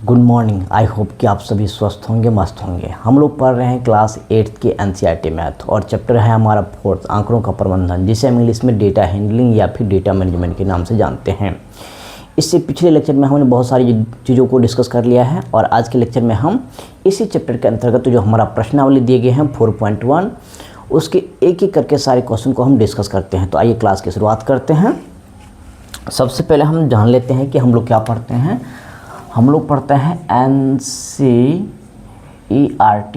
Good morning. I hope कि आप सभी स्वस्थ होंगे, मस्त होंगे। हम लोग पढ़ रहे हैं क्लास 8th की एनसीईआरटी मैथ और चैप्टर है हमारा 4th आंकड़ों का प्रबंधन, जिसे हम इंग्लिश में डेटा हैंडलिंग या फिर डेटा मैनेजमेंट के नाम से जानते हैं। इससे पिछले लेक्चर में हमने बहुत सारी चीज़ों को डिस्कस कर लिया है और आज के लेक्चर में हम इसी चैप्टर के अंतर्गत जो हमारा प्रश्नावली दिए गए हैं 4.1 उसके एक एक करके सारे क्वेश्चन को हम डिस्कस करते हैं। तो आइए क्लास की शुरुआत करते हैं। सबसे पहले हम जान लेते हैं कि हम लोग क्या पढ़ते हैं। हम लोग पढ़ते हैं एनसीईआरटी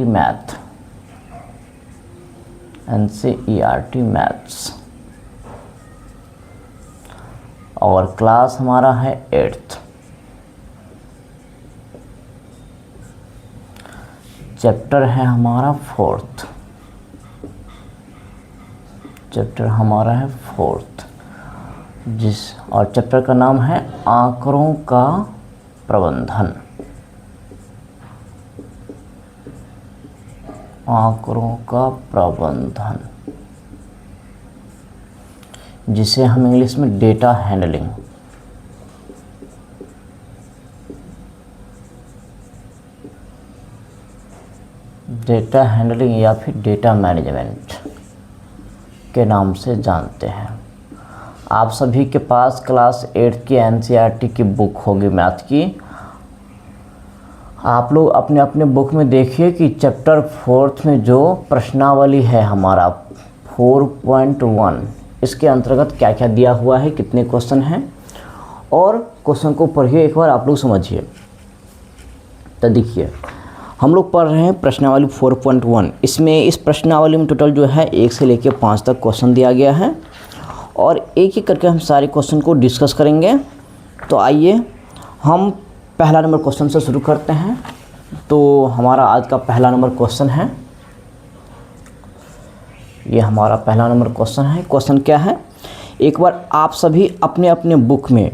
मैथ, एनसीईआरटी मैथ्स और क्लास हमारा है 8th। चैप्टर है हमारा 4th, चैप्टर हमारा है 4th और चैप्टर का नाम है आंकड़ों का प्रबंधन, आंकड़ों का प्रबंधन, जिसे हम इंग्लिश में डेटा हैंडलिंग, डेटा हैंडलिंग या फिर डेटा मैनेजमेंट के नाम से जानते हैं। आप सभी के पास क्लास 8 की एनसीईआरटी की बुक होगी मैथ की। आप लोग अपने अपने बुक में देखिए कि चैप्टर 4th में जो प्रश्नावली है हमारा 4.1 इसके अंतर्गत क्या क्या दिया हुआ है, कितने क्वेश्चन हैं और क्वेश्चन को पढ़िए एक बार, आप लोग समझिए। तो देखिए हम लोग पढ़ रहे हैं प्रश्नावली 4.1। इसमें इस प्रश्नावली में टोटल जो है 1 से लेकर 5 तक क्वेश्चन दिया गया है और एक एक करके हम सारे क्वेश्चन को डिस्कस करेंगे। तो आइए हम पहला नंबर क्वेश्चन से शुरू करते हैं। तो हमारा आज का पहला नंबर क्वेश्चन है, ये हमारा पहला नंबर क्वेश्चन है। क्वेश्चन क्या है, एक बार आप सभी अपने अपने बुक में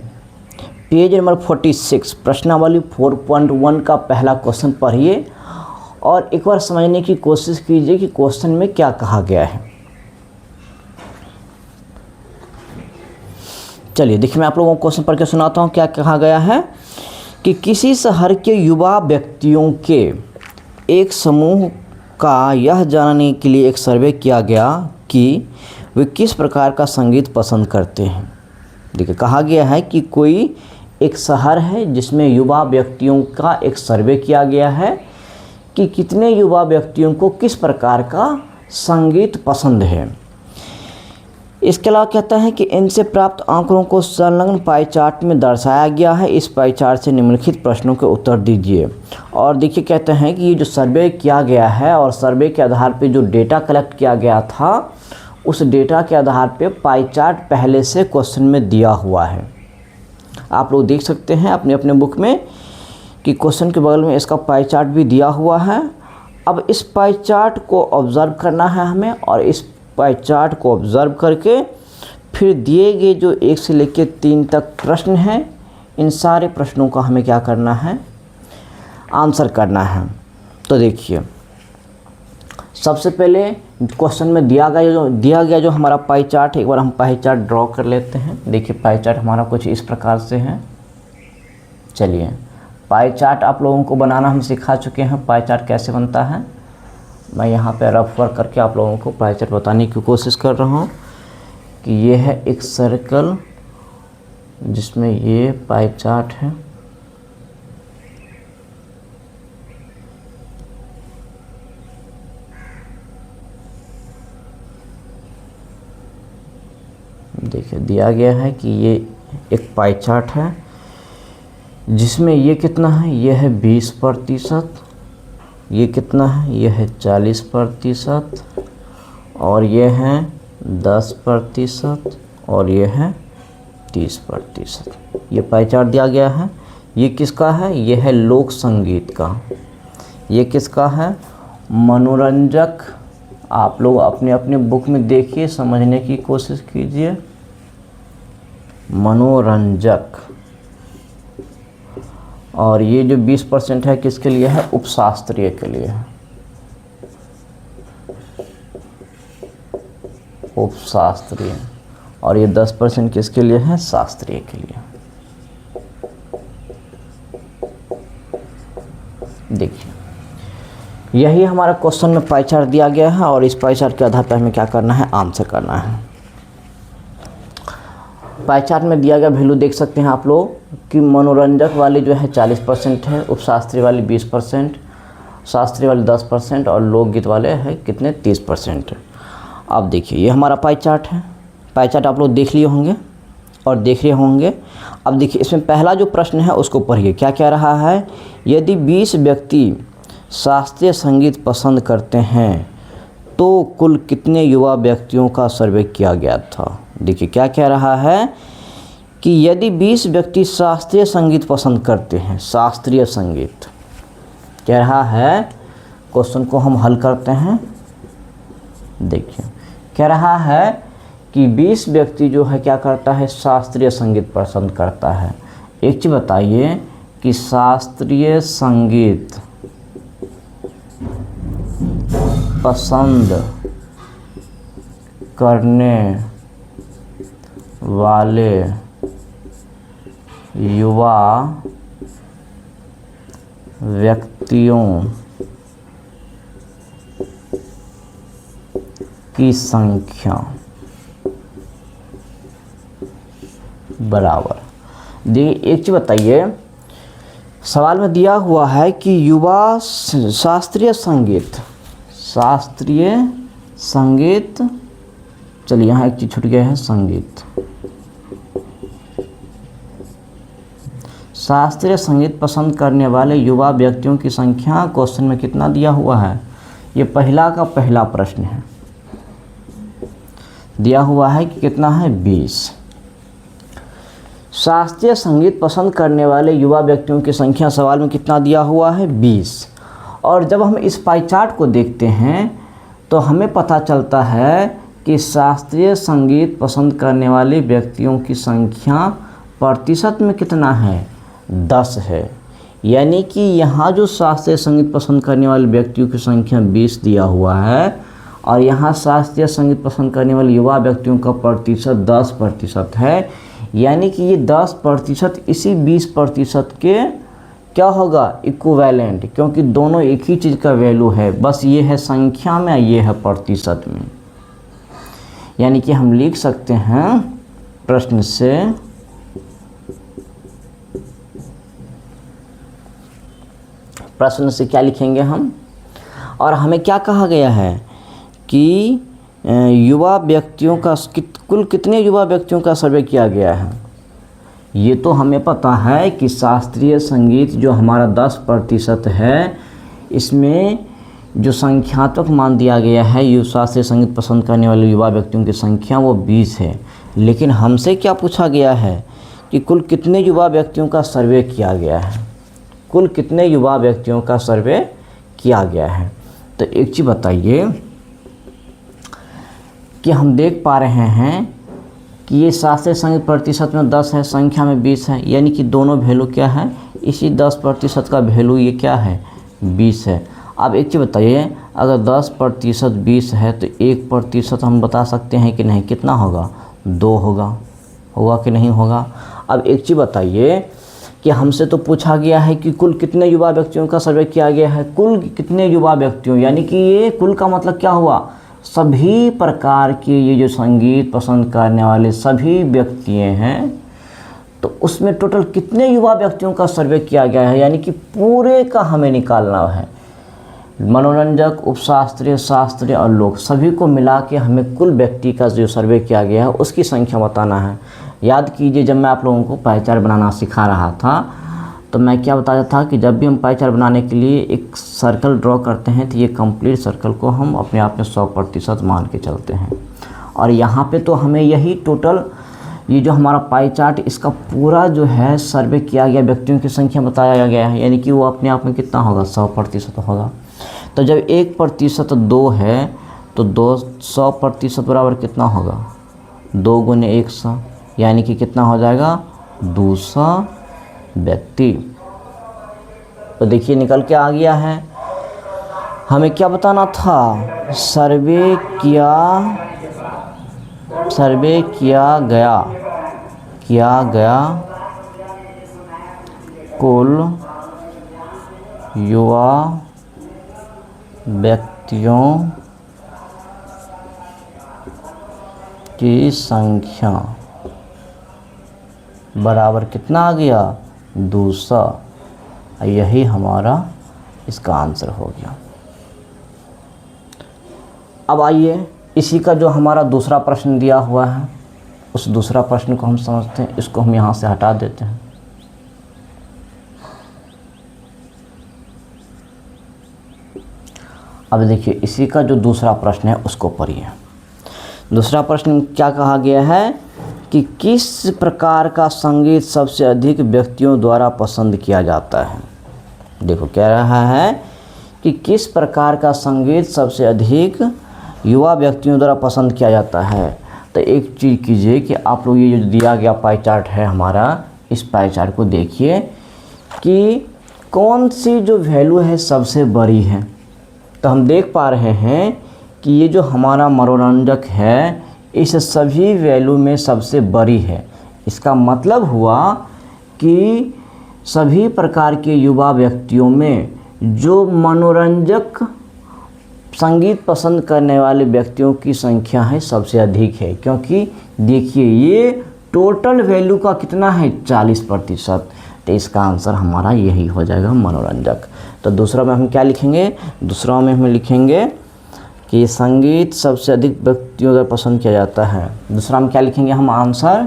पेज नंबर 46 प्रश्नावली 4.1 का पहला क्वेश्चन पढ़िए और एक बार समझने की कोशिश कीजिए कि क्वेश्चन में क्या कहा गया है। चलिए देखिए, मैं आप लोगों को क्वेश्चन पढ़ के सुनाता हूँ। क्या कहा गया है कि किसी शहर के युवा व्यक्तियों के एक समूह का यह जानने के लिए एक सर्वे किया गया कि वे किस प्रकार का संगीत पसंद करते हैं। देखिए कहा गया है कि कोई एक शहर है जिसमें युवा व्यक्तियों का एक सर्वे किया गया है कि कितने युवा व्यक्तियों को किस प्रकार का संगीत पसंद है। इसके अलावा कहता है कि इनसे प्राप्त आंकड़ों को संलग्न पाई चार्ट में दर्शाया गया है। इस पाई चार्ट से निम्नलिखित प्रश्नों के उत्तर दीजिए। और देखिए कहते हैं कि ये जो सर्वे किया गया है और सर्वे के आधार पे जो डेटा कलेक्ट किया गया था उस डेटा के आधार पे पाई चार्ट पहले से क्वेश्चन में दिया हुआ है। आप लोग देख सकते हैं अपने अपने बुक में कि क्वेश्चन के बगल में इसका पाई चार्ट भी दिया हुआ है। अब इस पाई चार्ट को ऑब्ज़र्व करना है हमें और इस पाई चार्ट को ऑब्ज़र्व करके फिर दिए गए जो 1 से लेकर 3 तक प्रश्न हैं इन सारे प्रश्नों का हमें क्या करना है, आंसर करना है। तो देखिए सबसे पहले क्वेश्चन में दिया गया जो हमारा पाई चार्ट है, एक बार हम पाई चार्ट ड्रॉ कर लेते हैं। देखिए पाई चार्ट हमारा कुछ इस प्रकार से है। चलिए पाई चार्ट आप लोगों को बनाना हम सिखा चुके हैं, पाई चार्ट कैसे बनता है। मैं यहाँ पे रफ वर्क करके आप लोगों को पाई चार्ट बताने की कोशिश कर रहा हूँ कि ये है एक सर्कल जिसमें ये पाई चार्ट है। देखिए दिया गया है कि ये एक पाई चार्ट है जिसमें ये कितना है, ये है 20%, ये कितना है, ये है 40% और ये है 10% और ये है 30%। ये पाई चार्ट दिया गया है। ये किसका है, ये है लोक संगीत का। ये किसका है, मनोरंजक। आप लोग अपने अपने बुक में देखिए, समझने की कोशिश कीजिए। मनोरंजक। और ये जो 20% है किसके लिए है, उपशास्त्रीय के लिए है, उपशास्त्रीय। और ये 10% किसके लिए है, शास्त्रीय के लिए। देखिए यही हमारा क्वेश्चन में पाई चार्ट दिया गया है और इस पाई चार्ट के आधार पर हमें क्या करना है, आंसर करना है। पाई चार्ट में दिया गया वैल्यू देख सकते हैं आप लोग कि मनोरंजक वाली जो है 40% है, उपशास्त्रीय वाली 20%, शास्त्रीय वाले 10% और लोकगीत वाले है कितने 30%। अब देखिए ये हमारा पाई चार्ट है। पाई चार्ट आप लोग देख लिए होंगे और देख रहे होंगे। अब देखिए इसमें पहला जो प्रश्न है उसको पढ़िए, क्या कह रहा है, यदि 20 व्यक्ति शास्त्रीय संगीत पसंद करते हैं तो कुल कितने युवा व्यक्तियों का सर्वे किया गया था। देखिए क्या कह रहा है कि यदि 20 व्यक्ति शास्त्रीय संगीत पसंद करते हैं, शास्त्रीय संगीत कह रहा है, क्वेश्चन को हम हल करते हैं। देखिए कह रहा है कि 20 व्यक्ति जो है क्या करता है, शास्त्रीय संगीत पसंद करता है। एक चीज़ बताइए कि शास्त्रीय संगीत पसंद करने वाले युवा व्यक्तियों की संख्या बराबर। देखिए एक चीज़ बताइए, सवाल में दिया हुआ है कि युवा शास्त्रीय संगीत, चलिए यहाँ एक चीज़ छूट गया है, संगीत, शास्त्रीय संगीत पसंद करने वाले युवा व्यक्तियों की संख्या क्वेश्चन में कितना दिया हुआ है। ये पहला का पहला प्रश्न है, दिया हुआ है कि कितना है 20। शास्त्रीय संगीत पसंद करने वाले युवा व्यक्तियों की संख्या सवाल में कितना दिया हुआ है 20। और जब हम इस पाई चार्ट को देखते हैं तो हमें पता चलता है कि शास्त्रीय संगीत पसंद करने वाले व्यक्तियों की संख्या प्रतिशत में कितना है, 10 है। यानी कि यहाँ जो शास्त्रीय संगीत पसंद करने वाले व्यक्तियों की संख्या 20 दिया हुआ है और यहाँ शास्त्रीय संगीत पसंद करने वाले युवा व्यक्तियों का प्रतिशत 10% है। यानी कि ये 10% इसी 20% के क्या होगा, इक्विवेलेंट, क्योंकि दोनों एक ही चीज़ का वैल्यू है, बस ये है संख्या में, ये है प्रतिशत में। यानी कि हम लिख सकते हैं प्रश्न से क्या लिखेंगे हम, और हमें क्या कहा गया है कि युवा व्यक्तियों का कुल कितने युवा व्यक्तियों का सर्वे किया गया है। ये तो हमें पता है कि शास्त्रीय संगीत जो हमारा 10% है, इसमें जो संख्यात्मक मान दिया गया है शास्त्रीय संगीत पसंद करने वाले युवा व्यक्तियों की संख्या वो 20 है। लेकिन हमसे क्या पूछा गया है कि कुल कितने युवा व्यक्तियों का सर्वे किया गया है, कुल कितने युवा व्यक्तियों का सर्वे किया गया है। तो एक चीज़ बताइए कि हम देख पा रहे हैं कि ये शास्त्रीय संगीत प्रतिशत में 10 है, संख्या में 20 है, यानी कि दोनों वैल्यू क्या है, इसी 10% का वैल्यू ये क्या है 20 है। अब एक चीज़ बताइए, अगर 10% 20 है तो 1% हम बता सकते हैं कि नहीं, कितना होगा, 2 होगा कि नहीं होगा। अब एक चीज़ बताइए कि हमसे तो पूछा गया है कि कुल कितने युवा व्यक्तियों का सर्वे किया गया है, कुल कितने युवा व्यक्तियों, यानी कि ये कुल का मतलब क्या हुआ, सभी प्रकार के ये जो संगीत पसंद करने वाले सभी व्यक्ति हैं, तो उसमें टोटल कितने युवा व्यक्तियों का सर्वे किया गया है, यानी कि पूरे का हमें निकालना है। मनोरंजक, उपशास्त्रीय, शास्त्रीय और लोक सभी को मिला के हमें कुल व्यक्ति का जो सर्वे किया गया है उसकी संख्या बताना है। याद कीजिए, जब मैं आप लोगों को पाई चार्ट बनाना सिखा रहा था तो मैं क्या बताया था कि जब भी हम पाई चार्ट बनाने के लिए एक सर्कल ड्रॉ करते हैं तो ये कंप्लीट सर्कल को हम अपने आप में 100% मान के चलते हैं। और यहाँ पे तो हमें यही टोटल ये जो हमारा पाई चार्ट इसका पूरा जो है सर्वे किया गया व्यक्तियों की संख्या बताया गया है, यानी कि वो अपने आप में कितना होगा, 100% होगा। तो जब 1% 2 है तो 100% बराबर कितना होगा, 2 गुने 100, यानी कि कितना हो जाएगा 200 व्यक्ति। तो देखिए निकल के आ गया है। हमें क्या बताना था, सर्वे किया गया कुल युवा व्यक्तियों की संख्या बराबर कितना आ गया 200। यही हमारा इसका आंसर हो गया। अब आइए इसी का जो हमारा दूसरा प्रश्न दिया हुआ है उस दूसरा प्रश्न को हम समझते हैं। इसको हम यहाँ से हटा देते हैं। अब देखिए इसी का जो दूसरा प्रश्न है उसको पढ़िए। दूसरा प्रश्न क्या कहा गया है कि किस प्रकार का संगीत सबसे अधिक व्यक्तियों द्वारा पसंद किया जाता है। देखो कह रहा है कि किस प्रकार का संगीत सबसे अधिक युवा व्यक्तियों द्वारा पसंद किया जाता है। तो एक चीज़ कीजिए कि आप लोग ये जो दिया गया पाई चार्ट है हमारा, इस पाई चार्ट को देखिए कि कौन सी जो वैल्यू है सबसे बड़ी है। तो हम देख पा रहे हैं कि ये जो हमारा मनोरंजक है इस सभी वैल्यू में सबसे बड़ी है। इसका मतलब हुआ कि सभी प्रकार के युवा व्यक्तियों में जो मनोरंजक संगीत पसंद करने वाले व्यक्तियों की संख्या है सबसे अधिक है। क्योंकि देखिए ये टोटल वैल्यू का कितना है 40%। तो इसका आंसर हमारा यही हो जाएगा मनोरंजक। तो दूसरा में हम क्या लिखेंगे, दूसरा में हम लिखेंगे कि संगीत सबसे अधिक व्यक्तियों द्वारा पसंद किया जाता है। दूसरा में क्या लिखेंगे हम आंसर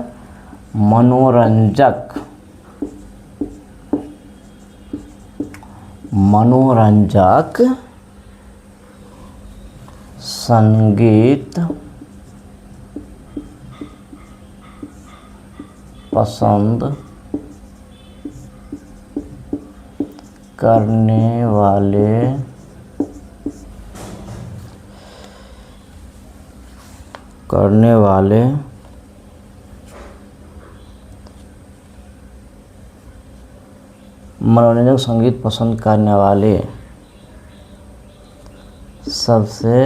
मनोरंजक। मनोरंजक संगीत पसंद करने वाले मनोरंजक संगीत पसंद करने वाले सबसे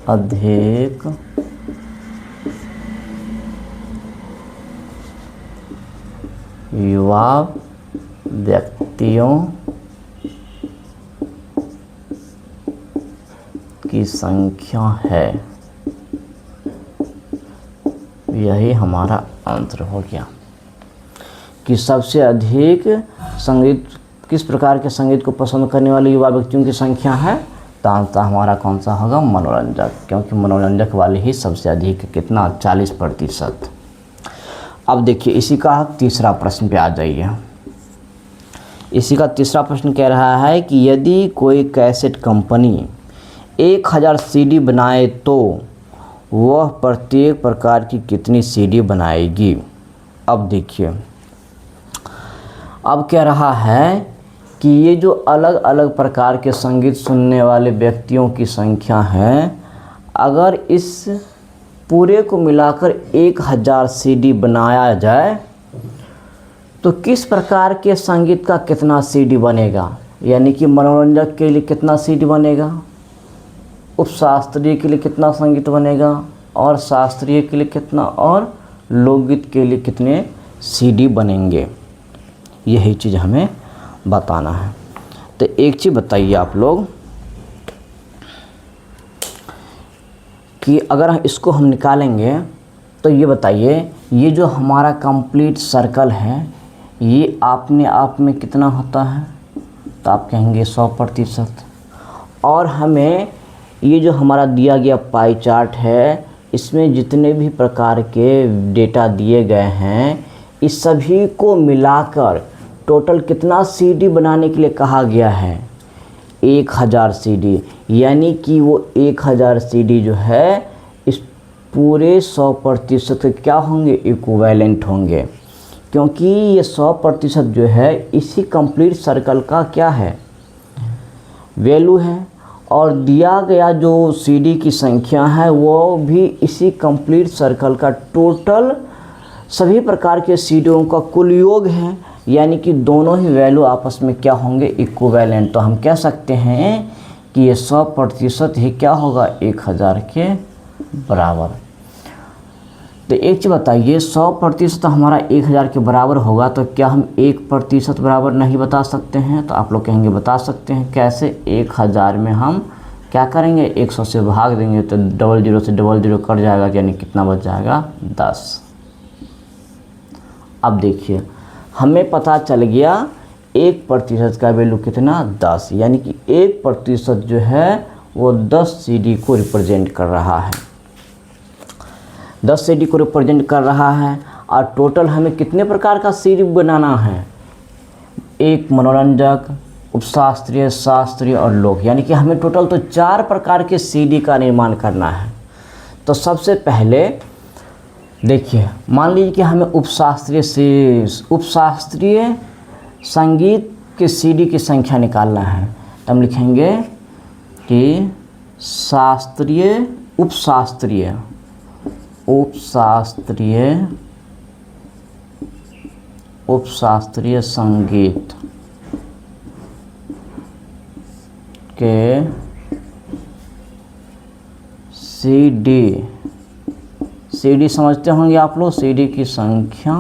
अधिक युवा व्यक्तियों की संख्या है। यही हमारा आंसर हो गया कि सबसे अधिक संगीत किस प्रकार के संगीत को पसंद करने वाले युवा व्यक्तियों की संख्या है। तो आंसर हमारा कौन सा होगा मनोरंजक, क्योंकि मनोरंजक वाले ही सबसे अधिक कितना 40%। अब देखिए इसी का तीसरा प्रश्न पे आ जाइए। इसी का तीसरा प्रश्न कह रहा है कि यदि कोई कैसेट कंपनी 1000 सीडी बनाए तो वह प्रत्येक प्रकार की कितनी सीडी बनाएगी। अब देखिए अब कह रहा है कि ये जो अलग अलग प्रकार के संगीत सुनने वाले व्यक्तियों की संख्या है, अगर इस पूरे को मिलाकर 1000 सीडी बनाया जाए तो किस प्रकार के संगीत का कितना सीडी बनेगा। यानी कि मनोरंजक के लिए कितना सीडी बनेगा, उपशास्त्रीय के लिए कितना संगीत बनेगा, और शास्त्रीय के लिए कितना, और लोकगीत के लिए कितने सीडी बनेंगे। यही चीज़ हमें बताना है। तो एक चीज़ बताइए आप लोग कि अगर इसको हम निकालेंगे तो ये बताइए ये जो हमारा कंप्लीट सर्कल है ये अपने आप में कितना होता है। तो आप कहेंगे 100%। और हमें ये जो हमारा दिया गया पाई चार्ट है इसमें जितने भी प्रकार के डेटा दिए गए हैं इस सभी को मिलाकर टोटल कितना सीडी बनाने के लिए कहा गया है 1000 सीडी। यानी कि वो 1000 सीडी जो है इस पूरे 100% क्या होंगे, इक्विवेलेंट होंगे। क्योंकि ये 100% जो है इसी कंप्लीट सर्कल का क्या है, वैल्यू है। और दिया गया जो सीडी की संख्या है वो भी इसी कंप्लीट सर्कल का टोटल सभी प्रकार के सीडीओं का कुल योग है। यानी कि दोनों ही वैल्यू आपस में क्या होंगे, इक्विवेलेंट। तो हम कह सकते हैं कि ये 100% ही क्या होगा 1000 के बराबर। तो एक चीज़ बताइए, 100% हमारा 1000 के बराबर होगा तो क्या हम 1% बराबर नहीं बता सकते हैं? तो आप लोग कहेंगे बता सकते हैं। कैसे? 1000 में हम क्या करेंगे, 100 से भाग देंगे तो 00 से 00 कट जाएगा, यानी कितना बच जाएगा, 10। अब देखिए हमें पता चल गया 1% का वैल्यू कितना, 10, यानी कि 1% जो है वो 10 CD को रिप्रेजेंट कर रहा है, 10 CD को रिप्रेजेंट कर रहा है। और टोटल हमें कितने प्रकार का CD बनाना है, एक मनोरंजक, उपशास्त्रीय, शास्त्रीय और लोक, यानी कि हमें टोटल तो 4 प्रकार के CD का निर्माण करना है। तो सबसे पहले देखिए, मान लीजिए कि हमें उपशास्त्रीय संगीत के CD की संख्या निकालना है, तो हम लिखेंगे कि शास्त्रीय, उपशास्त्रीय संगीत के CD समझते होंगे आप लोग, CD की संख्या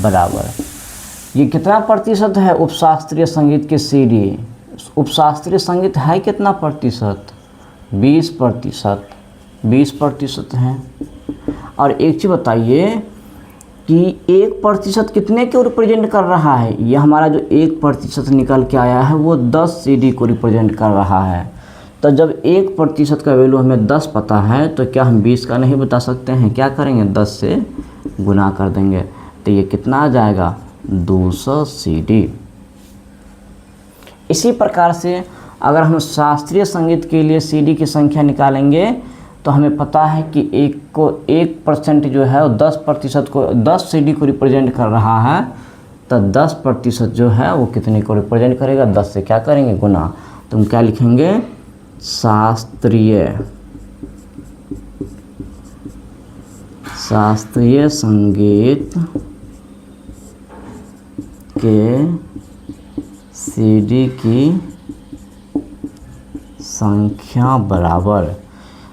बराबर, ये कितना प्रतिशत है उपशास्त्रीय संगीत के CD? उपशास्त्रीय संगीत है कितना प्रतिशत, 20% है। और एक चीज़ बताइए कि 1% कितने को रिप्रेजेंट कर रहा है? ये हमारा जो 1% निकल के आया है वो 10 CD को रिप्रेजेंट कर रहा है। तो जब 1% का वैल्यू हमें 10 पता है तो क्या हम 20 का नहीं बता सकते हैं? क्या करेंगे, 10 से गुना कर देंगे, तो ये कितना आ जाएगा, 200 CD। इसी प्रकार से अगर हम शास्त्रीय संगीत के लिए CD की संख्या निकालेंगे तो हमें पता है कि 1% जो है वो 10% को, 10 CD को रिप्रेजेंट कर रहा है, तो 10% जो है वो कितने को रिप्रेजेंट करेगा, 10 से क्या करेंगे, गुना। तो हम क्या लिखेंगे, शास्त्रीय संगीत के CD की संख्या बराबर,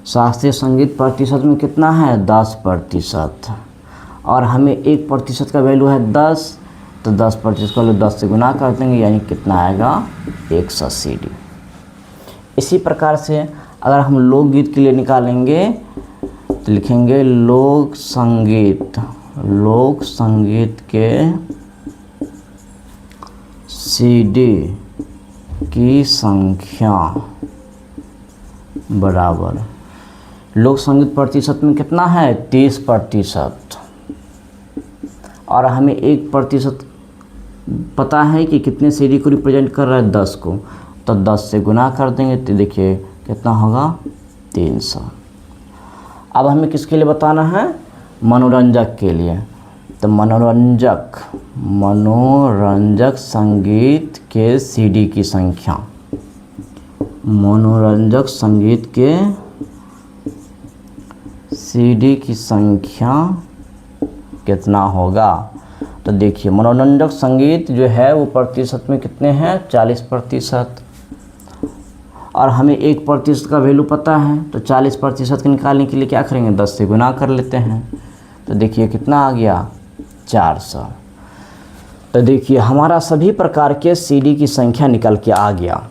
शास्त्रीय संगीत प्रतिशत में कितना है, 10%, और हमें 1% का वैल्यू है 10, तो 10% का वैल्यू 10 से गुना कर देंगे, यानी कितना आएगा, 100 CD। इसी प्रकार से अगर हम लोकगीत के लिए निकालेंगे तो लिखेंगे लोक संगीत के CD की संख्या बराबर, लोक संगीत प्रतिशत में कितना है, 30%, और हमें 1% पता है कि कितने CD को रिप्रेजेंट कर रहा है, 10 को, तो 10 से गुना कर देंगे तो देखिए कितना होगा, 300। अब हमें किसके लिए बताना है, मनोरंजक के लिए। तो मनोरंजक संगीत के CD की संख्या, मनोरंजक संगीत के CD की संख्या कितना होगा? तो देखिए मनोरंजक संगीत जो है वो प्रतिशत में कितने हैं, 40%, और हमें 1% का वैल्यू पता है, तो 40% को निकालने के लिए क्या करेंगे, 10 से गुना कर लेते हैं, तो देखिए कितना आ गया, 400। तो देखिए हमारा सभी प्रकार के CD की संख्या निकल के आ गया।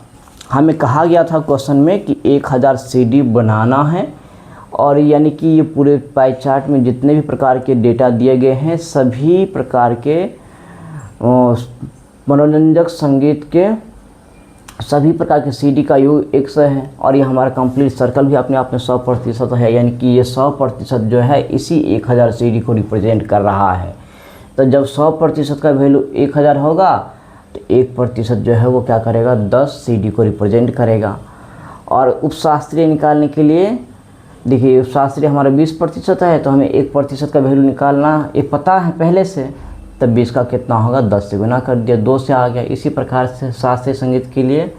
हमें कहा गया था क्वेश्चन में कि 1000 CD बनाना है, और यानी कि ये पूरे पाई चार्ट में जितने भी प्रकार के डेटा दिए गए हैं, सभी प्रकार के मनोरंजक संगीत के सभी प्रकार के CD का योग 100 है, और ये हमारा कंप्लीट सर्कल भी अपने आप में 100% है, यानी कि ये 100% जो है इसी 1000 CD को रिप्रेजेंट कर रहा है। तो जब 100% का वैल्यू 1000 होगा तो 1% जो है वो क्या करेगा, 10 CD को रिप्रेजेंट करेगा। और उपशास्त्रीय निकालने के लिए देखिए, उपशास्त्रीय हमारा 20% है, तो हमें 1% का वैल्यू निकालना एक पता है पहले से, तब 20 का कितना होगा, 10 से गुना कर दिया, 2 से आ गया। इसी प्रकार से शास्त्रीय संगीत के लिए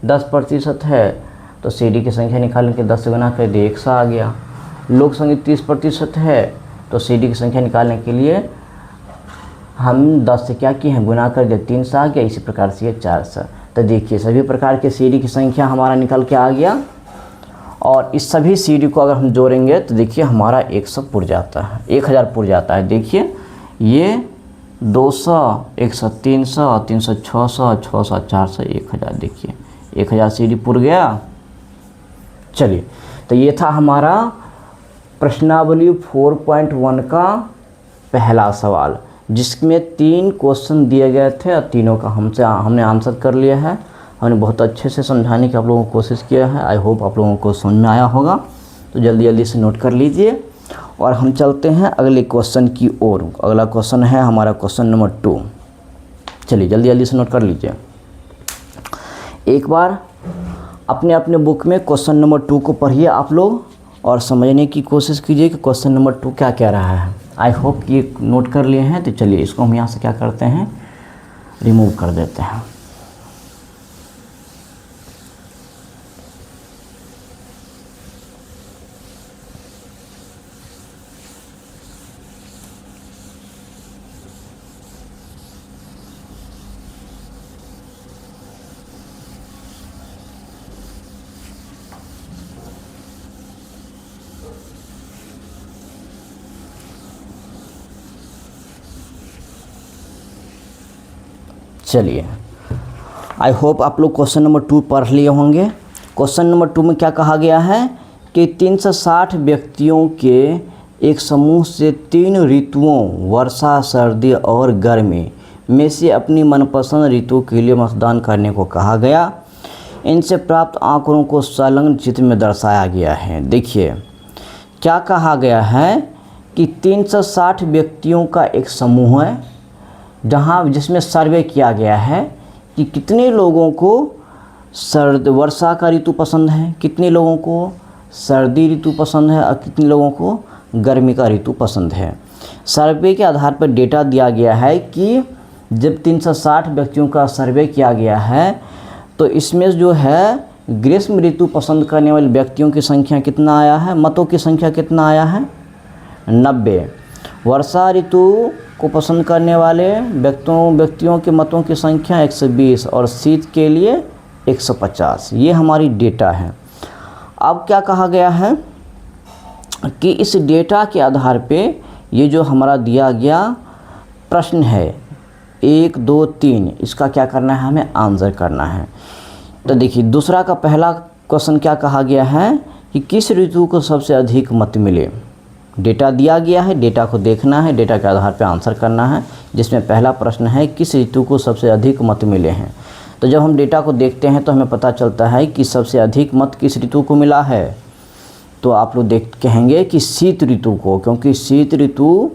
10% है, तो CD की संख्या निकालने के 10 से गुना कर दिया, 100 आ गया। लोक संगीत 30% है, तो CD की संख्या निकालने के लिए हम 10 से क्या किए हैं, गुना कर दिया, 300 आ गया। इसी प्रकार से ये 400। तो देखिए सभी प्रकार के CD की संख्या हमारा निकल के आ गया, और इस सभी CD को अगर हम जोड़ेंगे तो देखिए हमारा 100 पुर जाता है, 1000 पुर जाता है। देखिए ये 200, 100, 300, 300, 600, 600, 400, 1000। देखिए 1000 CD पुर गया। चलिए, तो ये था हमारा प्रश्नावली 4.1 का पहला सवाल, जिसमें 3 क्वेश्चन दिए गए थे और तीनों का हमने आंसर कर लिया है। हमने बहुत अच्छे से समझाने की आप लोगों को कोशिश किया है। आई होप आप लोगों को समझ में आया होगा। तो जल्दी जल्दी से नोट कर लीजिए और हम चलते हैं अगले क्वेश्चन की ओर। अगला क्वेश्चन है हमारा क्वेश्चन नंबर 2। चलिए जल्दी जल्दी से नोट कर लीजिए। एक बार अपने अपने बुक में क्वेश्चन नंबर 2 को पढ़िए आप लोग और समझने की कोशिश कीजिए कि क्वेश्चन नंबर 2 क्या कह रहा है। आई होप कि ये नोट कर लिए हैं। तो चलिए इसको हम यहाँ से क्या करते हैं, रिमूव कर देते हैं। चलिए, आई होप आप लोग क्वेश्चन नंबर 2 पढ़ लिए होंगे। क्वेश्चन नंबर 2 में क्या कहा गया है कि 360 व्यक्तियों के एक समूह से 3 ऋतुओं वर्षा, सर्दी और गर्मी में से अपनी मनपसंद ऋतु के लिए मतदान करने को कहा गया। इनसे प्राप्त आंकड़ों को संलग्न चित्र में दर्शाया गया है। देखिए क्या कहा गया है कि 360 व्यक्तियों का एक समूह है जिसमें सर्वे किया गया है कि कितने लोगों को वर्षा का ऋतु पसंद है, कितने लोगों को सर्दी ऋतु पसंद है और कितने लोगों को गर्मी का ऋतु पसंद है। सर्वे के आधार पर डेटा दिया गया है कि जब 360 व्यक्तियों का सर्वे किया गया है तो इसमें जो है ग्रीष्म ऋतु पसंद करने वाले व्यक्तियों की संख्या कितना आया है, मतों की संख्या कितना आया है, 90। वर्षा ऋतु को पसंद करने वाले व्यक्तियों के मतों की संख्या 120 और शीत के लिए 150। ये हमारी डेटा है। अब क्या कहा गया है कि इस डेटा के आधार पे ये जो हमारा दिया गया प्रश्न है 1, 2, 3, इसका क्या करना है, हमें आंसर करना है। तो देखिए दूसरा का पहला क्वेश्चन क्या कहा गया है कि किस ऋतु को सबसे अधिक मत मिले। डेटा दिया गया है, डेटा को देखना है, डेटा के आधार पर आंसर करना है। जिसमें पहला प्रश्न है किस ऋतु को सबसे अधिक मत मिले हैं। तो जब हम डेटा को देखते हैं तो हमें पता चलता है कि सबसे अधिक मत किस ऋतु को मिला है। तो आप लोग कहेंगे कि शीत ऋतु को, क्योंकि शीत ऋतु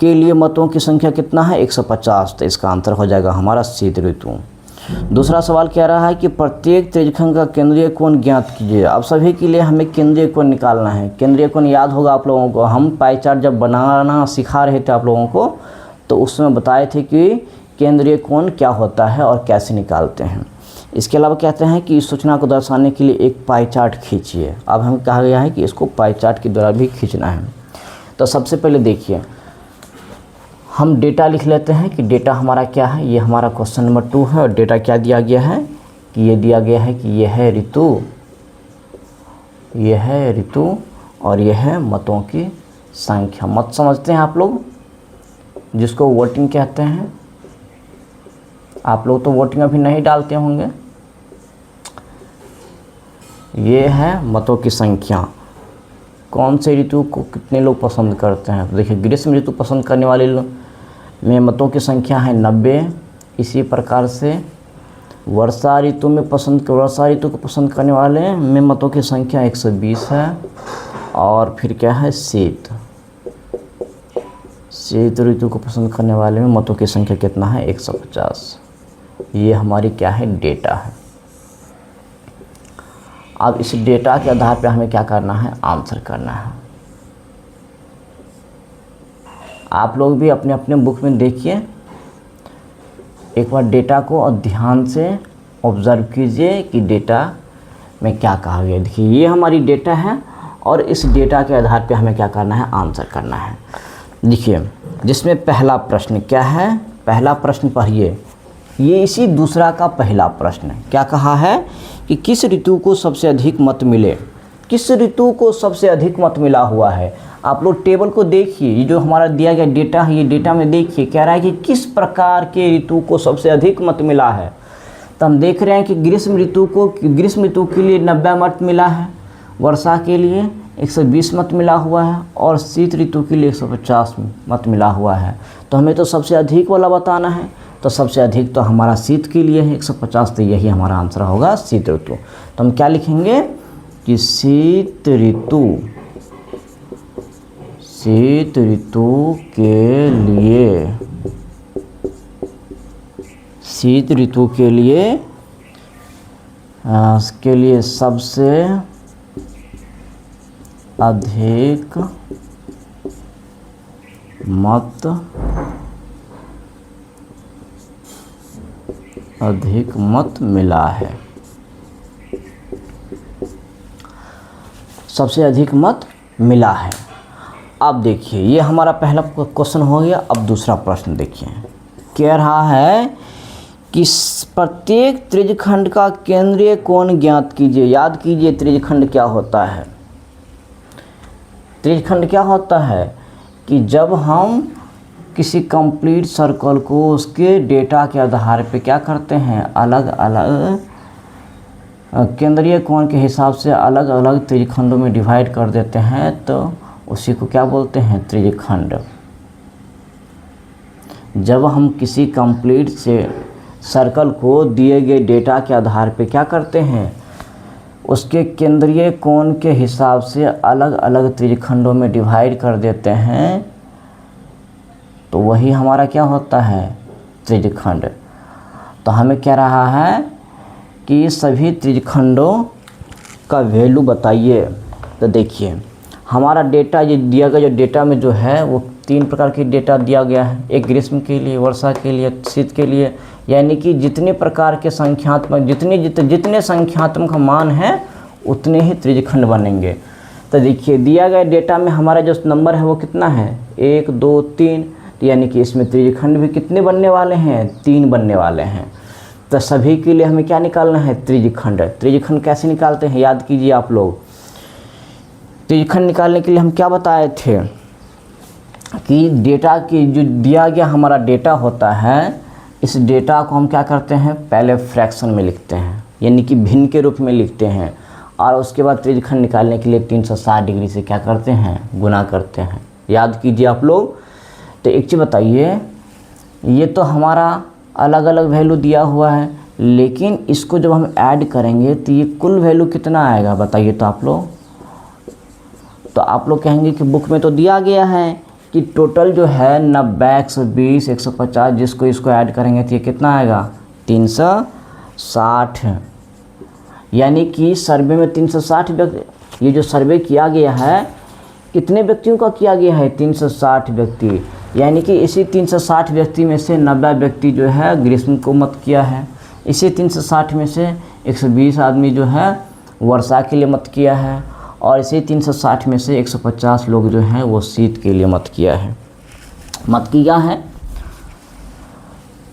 के लिए मतों की संख्या कितना है, 150। तो इसका आंसर हो जाएगा हमारा शीत ऋतु। दूसरा सवाल कह रहा है कि प्रत्येक त्रिज्यखंड का केंद्रीय कोण ज्ञात कीजिए। अब सभी के लिए हमें केंद्रीय कोण निकालना है। केंद्रीय कोण याद होगा आप लोगों को, हम पाई चार्ट जब बनाना सिखा रहे थे आप लोगों को तो उसमें बताए थे कि केंद्रीय कोण क्या होता है और कैसे निकालते हैं। इसके अलावा कहते हैं कि इस सूचना को दर्शाने के लिए एक पाई चार्ट खींचिए। अब हमें कहा गया है कि इसको पाई चार्ट के द्वारा भी खींचना है। तो सबसे पहले देखिए हम डेटा लिख लेते हैं कि डेटा हमारा क्या है। ये हमारा क्वेश्चन नंबर 2 है और डेटा क्या दिया गया है कि ये दिया गया है कि ये है ऋतु, ये है ऋतु और ये है मतों की संख्या। मत समझते हैं आप लोग, जिसको वोटिंग कहते हैं। आप लोग तो वोटिंग अभी नहीं डालते होंगे। ये है मतों की संख्या, कौन से ऋतु को कितने लोग पसंद करते हैं। तो देखिए ग्रीष्म ऋतु पसंद करने वाले में मतों की संख्या है 90। इसी प्रकार से वर्षा ऋतु को पसंद करने वाले में मतों की संख्या 120 है। और फिर क्या है, शीत ऋतु को पसंद करने वाले में मतों की संख्या कितना है, 150। ये हमारी क्या है, डेटा है। अब इस डेटा के आधार पर हमें क्या करना है, आंसर करना है। आप लोग भी अपने अपने बुक में देखिए एक बार डेटा को और ध्यान से ऑब्ज़र्व कीजिए कि डेटा में क्या कहा गया। देखिए ये हमारी डेटा है और इस डेटा के आधार पे हमें क्या करना है, आंसर करना है। देखिए जिसमें पहला प्रश्न क्या है, पहला प्रश्न पढ़िए। ये इसी दूसरा का पहला प्रश्न है। क्या कहा है कि किस ऋतु को सबसे अधिक मत मिले, किस ऋतु को सबसे अधिक मत मिला हुआ है। आप लोग टेबल को देखिए, ये जो हमारा दिया गया डेटा है, ये डेटा में देखिए कह रहा है कि किस प्रकार के ऋतु को सबसे अधिक मत मिला है। तो हम देख रहे हैं कि ग्रीष्म ऋतु के लिए 90 मत मिला है, वर्षा के लिए 120 मत मिला हुआ है और शीत ऋतु के लिए 150 मत मिला हुआ है। तो हमें तो सबसे अधिक वाला बताना है, तो सबसे अधिक तो हमारा शीत के लिए है 150, तो यही हमारा आंसर होगा शीत ऋतु। तो हम क्या लिखेंगे कि शीत ऋतु के लिए सबसे अधिक मत मिला है, सबसे अधिक मत मिला है। अब देखिए ये हमारा पहला क्वेश्चन हो गया। अब दूसरा प्रश्न देखिए, कह रहा है कि प्रत्येक त्रिज्यखंड का केंद्रीय कोण ज्ञात कीजिए। याद कीजिए त्रिज्यखंड क्या होता है। त्रिज्यखंड क्या होता है कि जब हम किसी कंप्लीट सर्कल को उसके डेटा के आधार पे क्या करते हैं, अलग अलग केंद्रीय कोण के हिसाब से अलग अलग त्रिज्यखंडों में डिवाइड कर देते हैं, तो उसी को क्या बोलते हैं, त्रिज्यखंड। जब हम किसी कंप्लीट से सर्कल को दिए गए डेटा के आधार पे क्या करते हैं, उसके केंद्रीय कोण के हिसाब से अलग अलग त्रिज्यखंडों में डिवाइड कर देते हैं, तो वही हमारा क्या होता है, त्रिज्यखंड। तो हमें कह रहा है कि सभी त्रिज्यखंडों का वैल्यू बताइए। तो देखिए हमारा डेटा ये दिया गया, जो डेटा में जो है वो 3 प्रकार की डेटा दिया गया है, एक ग्रीष्म के लिए, वर्षा के लिए, शीत के लिए, यानी कि जितने प्रकार के संख्यात्मक जितने संख्यात्मक मान हैं उतने ही त्रिज्यखंड बनेंगे। तो देखिए दिया गया डेटा में हमारा जो नंबर है वो कितना है, 1 2 3, तो यानी कि इसमें त्रिज्यखंड भी कितने बनने वाले हैं, 3 बनने वाले हैं। तो सभी के लिए हमें क्या निकालना है, त्रिज्यखंड। त्रिज्यखंड कैसे निकालते हैं, याद कीजिए आप लोग। त्रिज्यखंड निकालने के लिए हम क्या बताए थे कि डेटा की जो दिया गया हमारा डेटा होता है, इस डेटा को हम क्या करते हैं, पहले फ्रैक्शन में लिखते हैं, यानी कि भिन्न के रूप में लिखते हैं, और उसके बाद त्रिज्यखंड निकालने के लिए 360 डिग्री से क्या करते हैं, गुना करते हैं। याद कीजिए आप लोग। तो एक चीज़ बताइए, ये तो हमारा अलग अलग वैल्यू दिया हुआ है, लेकिन इसको जब हम ऐड करेंगे तो ये कुल वैल्यू कितना आएगा बताइए। तो आप लोग कहेंगे कि बुक में तो दिया गया है कि टोटल जो है 90, 120, 150, जिसको इसको ऐड करेंगे तो ये कितना आएगा, 360। यानी कि सर्वे में 360 व्यक्ति, ये जो सर्वे किया गया है कितने व्यक्तियों का किया गया है, 360 व्यक्ति। यानी कि इसी 360 व्यक्ति में से 90 व्यक्ति जो है ग्रीष्म को मत किया है, इसी 360 में से 120 आदमी जो है वर्षा के लिए मत किया है, और इसी 360 में से 150 लोग जो हैं वो शीत के लिए मत किया है।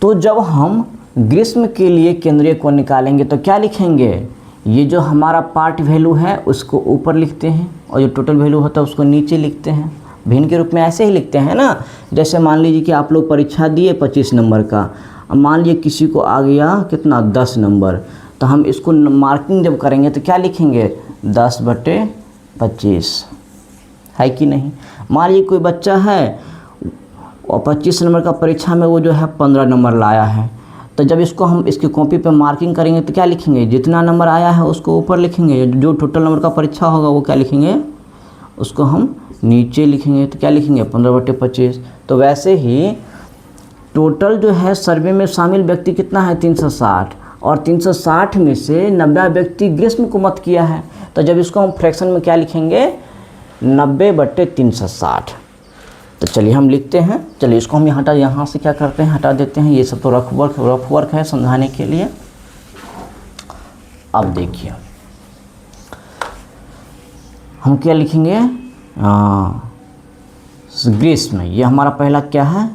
तो जब हम ग्रीष्म के लिए केंद्रीय कोण निकालेंगे तो क्या लिखेंगे, ये जो हमारा पार्ट वैल्यू है उसको ऊपर लिखते हैं और जो टोटल वैल्यू होता है उसको नीचे लिखते हैं। भिन्न के रूप में ऐसे ही लिखते हैं ना। जैसे मान लीजिए कि आप लोग परीक्षा दिए 25 नंबर का, अब मान लीजिए किसी को आ गया कितना, 10 नंबर, तो हम इसको मार्किंग जब करेंगे तो क्या लिखेंगे, 10/25, है कि नहीं। मान लीजिए कोई बच्चा है और 25 नंबर का परीक्षा में वो जो है 15 नंबर लाया है, तो जब इसको हम इसकी कॉपी पे मार्किंग करेंगे तो क्या लिखेंगे, जितना नंबर आया है उसको ऊपर लिखेंगे, जो टोटल नंबर का परीक्षा होगा वो क्या लिखेंगे, उसको हम नीचे लिखेंगे। तो क्या लिखेंगे, 15/25। तो वैसे ही टोटल जो है सर्वे में शामिल व्यक्ति कितना है, 360, और 360 में से 90 व्यक्ति ग्रीष्म को मत किया है। तो जब इसको हम फ्रैक्शन में क्या लिखेंगे, 90/360। तो चलिए हम लिखते हैं, चलिए इसको हम यहाँ से क्या करते हैं, हटा देते हैं। ये सब तो रफ वर्क है समझाने के लिए। अब देखिए हम क्या लिखेंगे, ग्रीष्म, ये हमारा पहला क्या है,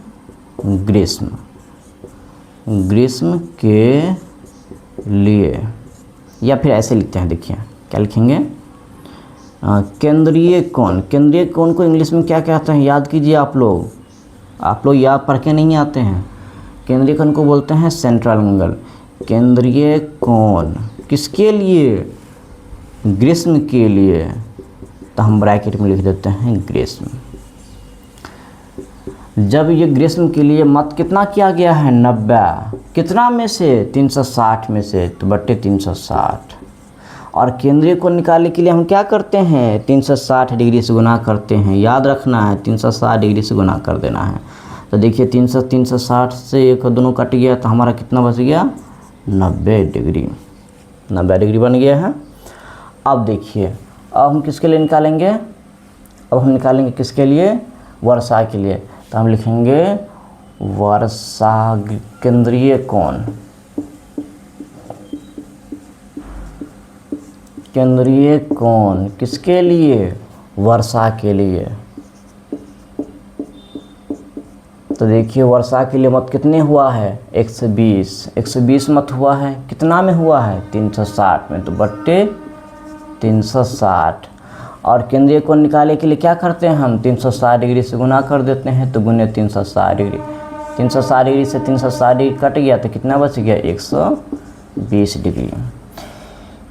ग्रीष्म के लिए या फिर ऐसे लिखते हैं, देखिए क्या लिखेंगे, केंद्रीय कोण। केंद्रीय कोण को इंग्लिश में क्या कहते हैं, याद कीजिए आप लोग याद पढ़ के नहीं आते हैं। केंद्रीय कोण को बोलते हैं सेंट्रल एंगल। केंद्रीय कोण किसके लिए, ग्रीष्म के लिए, तो हम ब्रैकेट में लिख देते हैं ग्रीष्म। जब ये ग्रीष्म के लिए मत कितना किया गया है, 90, कितना में से, 360 में से, तो बट्टे 360। और केंद्रीय कोण निकालने के लिए हम क्या करते हैं, 360 डिग्री से गुना करते हैं, याद रखना है 360 डिग्री से गुना कर देना है। तो देखिए 360 से एक दोनों कट गया तो हमारा कितना बच गया, 90 डिग्री। 90 डिग्री बन गया है। अब देखिए, अब हम किसके लिए निकालेंगे, अब हम निकालेंगे किसके लिए, वर्षा के लिए। तो हम लिखेंगे वर्षा केंद्रीय कोण, केंद्रीय कोण किसके लिए, वर्षा के लिए। तो देखिए वर्षा के लिए मत कितने हुआ है, 120, 120 मत हुआ है, कितना में हुआ है, 360 में, तो बट्टे 360। और केंद्रीय कोण निकालने के लिए क्या करते हैं हम, 360 डिग्री से गुना कर देते हैं, तो गुने 360 डिग्री। 360 डिग्री से 360 डिग्री कट गया तो कितना बच गया, 120 डिग्री।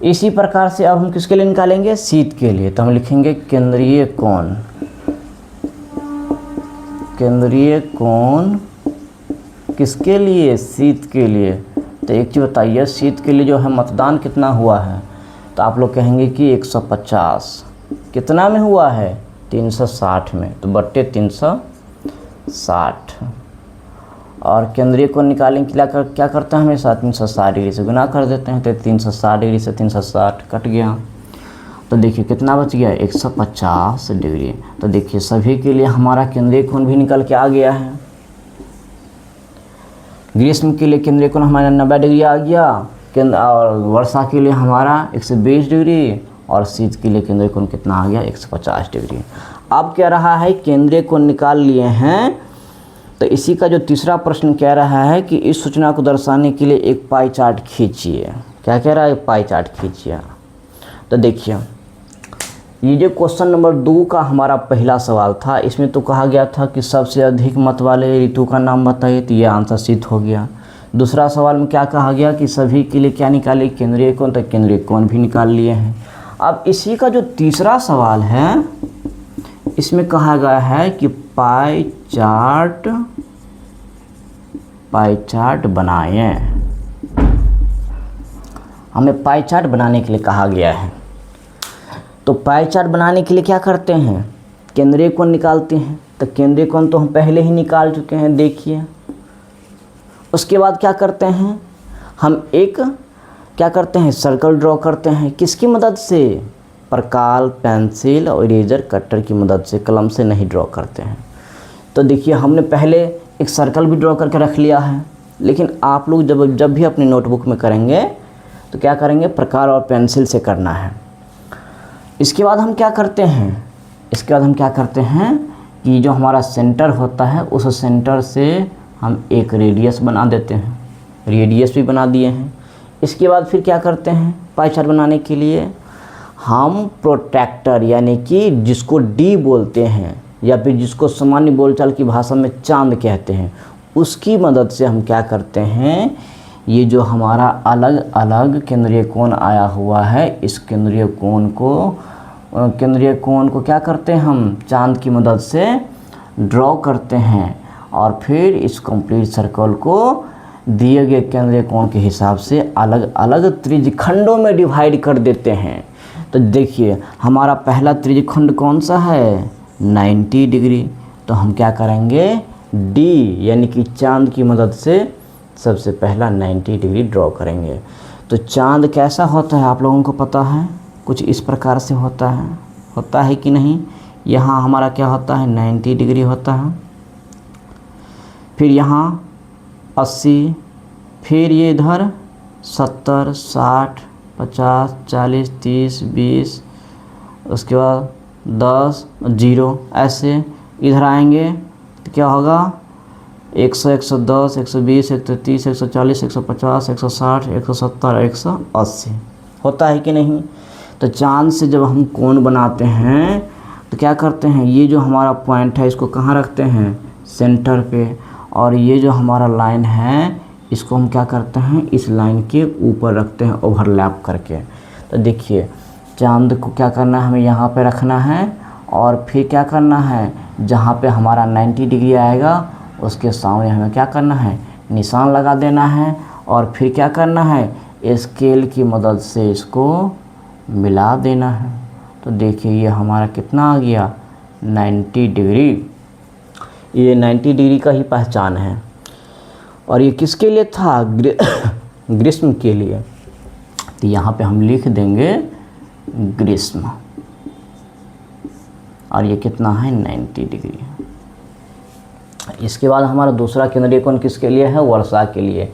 इसी प्रकार से अब हम किसके लिए निकालेंगे, शीत के लिए। तो हम लिखेंगे केंद्रीय कोण, केंद्रीय कोण किसके लिए, शीत के लिए। तो एक चीज़ बताइए, शीत के लिए जो है मतदान कितना हुआ है, तो आप लोग कहेंगे कि 150, कितना में हुआ है, 360 में, तो बट्टे 360। और केंद्रीय कोण निकालने के लिए क्या करते हैं हमेशा, 360 डिग्री से गुना कर देते हैं, तो 360 डिग्री से 360 कट गया। तो देखिए कितना बच गया, 150 डिग्री। तो देखिए सभी के लिए हमारा केंद्रीय कोण भी निकल के आ गया है। ग्रीष्म के लिए केंद्रीय कोण हमारा 90 डिग्री आ गया, और वर्षा के लिए हमारा 120 डिग्री, और शीत के लिए केंद्रीय कोण कितना आ गया, 150 डिग्री। अब कह रहा है केंद्रीय कोण निकाल लिए हैं, तो इसी का जो तीसरा प्रश्न कह रहा है कि इस सूचना को दर्शाने के लिए एक पाई चार्ट खींचिए। क्या कह रहा है, पाई चार्ट खींचिए। तो देखिए ये जो क्वेश्चन नंबर 2 का हमारा पहला सवाल था, इसमें तो कहा गया था कि सबसे अधिक मत वाले ऋतु का नाम बताइए, तो ये आंसर शीत हो गया। दूसरा सवाल में क्या कहा गया कि सभी के लिए क्या निकाले, केंद्रीय कोण, तो केंद्रीय कोण भी निकाल लिए हैं। अब इसी का जो तीसरा सवाल है, इसमें कहा गया है कि पाई चार्ट बनाएं। हमें पाई चार्ट बनाने के लिए कहा गया है। तो पाई चार्ट बनाने के लिए क्या करते हैं, केंद्रीय कोण निकालते हैं। तो केंद्रीय कोण तो हम पहले ही निकाल चुके हैं, देखिए। उसके बाद क्या करते हैं, हम एक क्या करते हैं, सर्कल ड्रॉ करते हैं, किसकी मदद से, प्रकाल, पेंसिल और इरेजर कटर की मदद से, कलम से नहीं ड्रॉ करते हैं। तो देखिए हमने पहले एक सर्कल भी ड्रॉ करके रख लिया है, लेकिन आप लोग जब भी अपनी नोटबुक में करेंगे तो क्या करेंगे, प्रकाल और पेंसिल से करना है। इसके बाद हम क्या करते हैं, इसके बाद हम क्या करते हैं कि जो हमारा सेंटर होता है, उस सेंटर से हम एक रेडियस बना देते हैं, रेडियस भी बना दिए हैं। इसके बाद फिर क्या करते हैं, पाई चार्ट बनाने के लिए हम प्रोट्रैक्टर, यानी कि जिसको डी बोलते हैं या फिर जिसको सामान्य बोलचाल की भाषा में चांद कहते हैं, उसकी मदद से हम क्या करते हैं, ये जो हमारा अलग अलग केंद्रीय कोण आया हुआ है, इस केंद्रीय कोण को क्या करते हैं, हम चांद की मदद से ड्रॉ करते हैं, और फिर इस कंप्लीट सर्कल को दिए गए केंद्रीय कोण के हिसाब से अलग अलग त्रिज्यखंडों में डिवाइड कर देते हैं। तो देखिए हमारा पहला त्रिज्यखंड कौन सा है, 90 डिग्री। तो हम क्या करेंगे, डी यानी कि चांद की मदद से सबसे पहला 90 डिग्री ड्रॉ करेंगे। तो चांद कैसा होता है आप लोगों को पता है, कुछ इस प्रकार से होता है कि नहीं। यहाँ हमारा क्या होता है, 90 डिग्री होता है, फिर यहाँ 80, फिर ये इधर 70, 60, 50, 40, 30, 20, उसके बाद 10, 0, ऐसे इधर आएंगे तो क्या होगा, 100, 110, 120, 130, 140, 150, 160, 170, 180। होता है कि नहीं। तो चांद से जब हम कोण बनाते हैं तो क्या करते हैं, ये जो हमारा पॉइंट है इसको कहाँ रखते हैं, सेंटर पे, और ये जो हमारा लाइन है इसको हम क्या करते हैं, इस लाइन के ऊपर रखते हैं ओवरलैप करके। तो देखिए चांद को क्या करना है, हमें यहाँ पे रखना है, और फिर क्या करना है, जहाँ पे हमारा 90 डिग्री आएगा उसके सामने हमें क्या करना है, निशान लगा देना है, और फिर क्या करना है, स्केल की मदद से इसको मिला देना है। तो देखिए ये हमारा कितना आ गया, 90 डिग्री। ये 90 डिग्री का ही पहचान है। और ये किसके लिए था, ग्रीष्म के लिए। तो यहाँ पे हम लिख देंगे ग्रीष्म, और ये कितना है, 90 डिग्री। इसके बाद हमारा दूसरा केंद्रीय कोण किसके लिए है, वर्षा के लिए।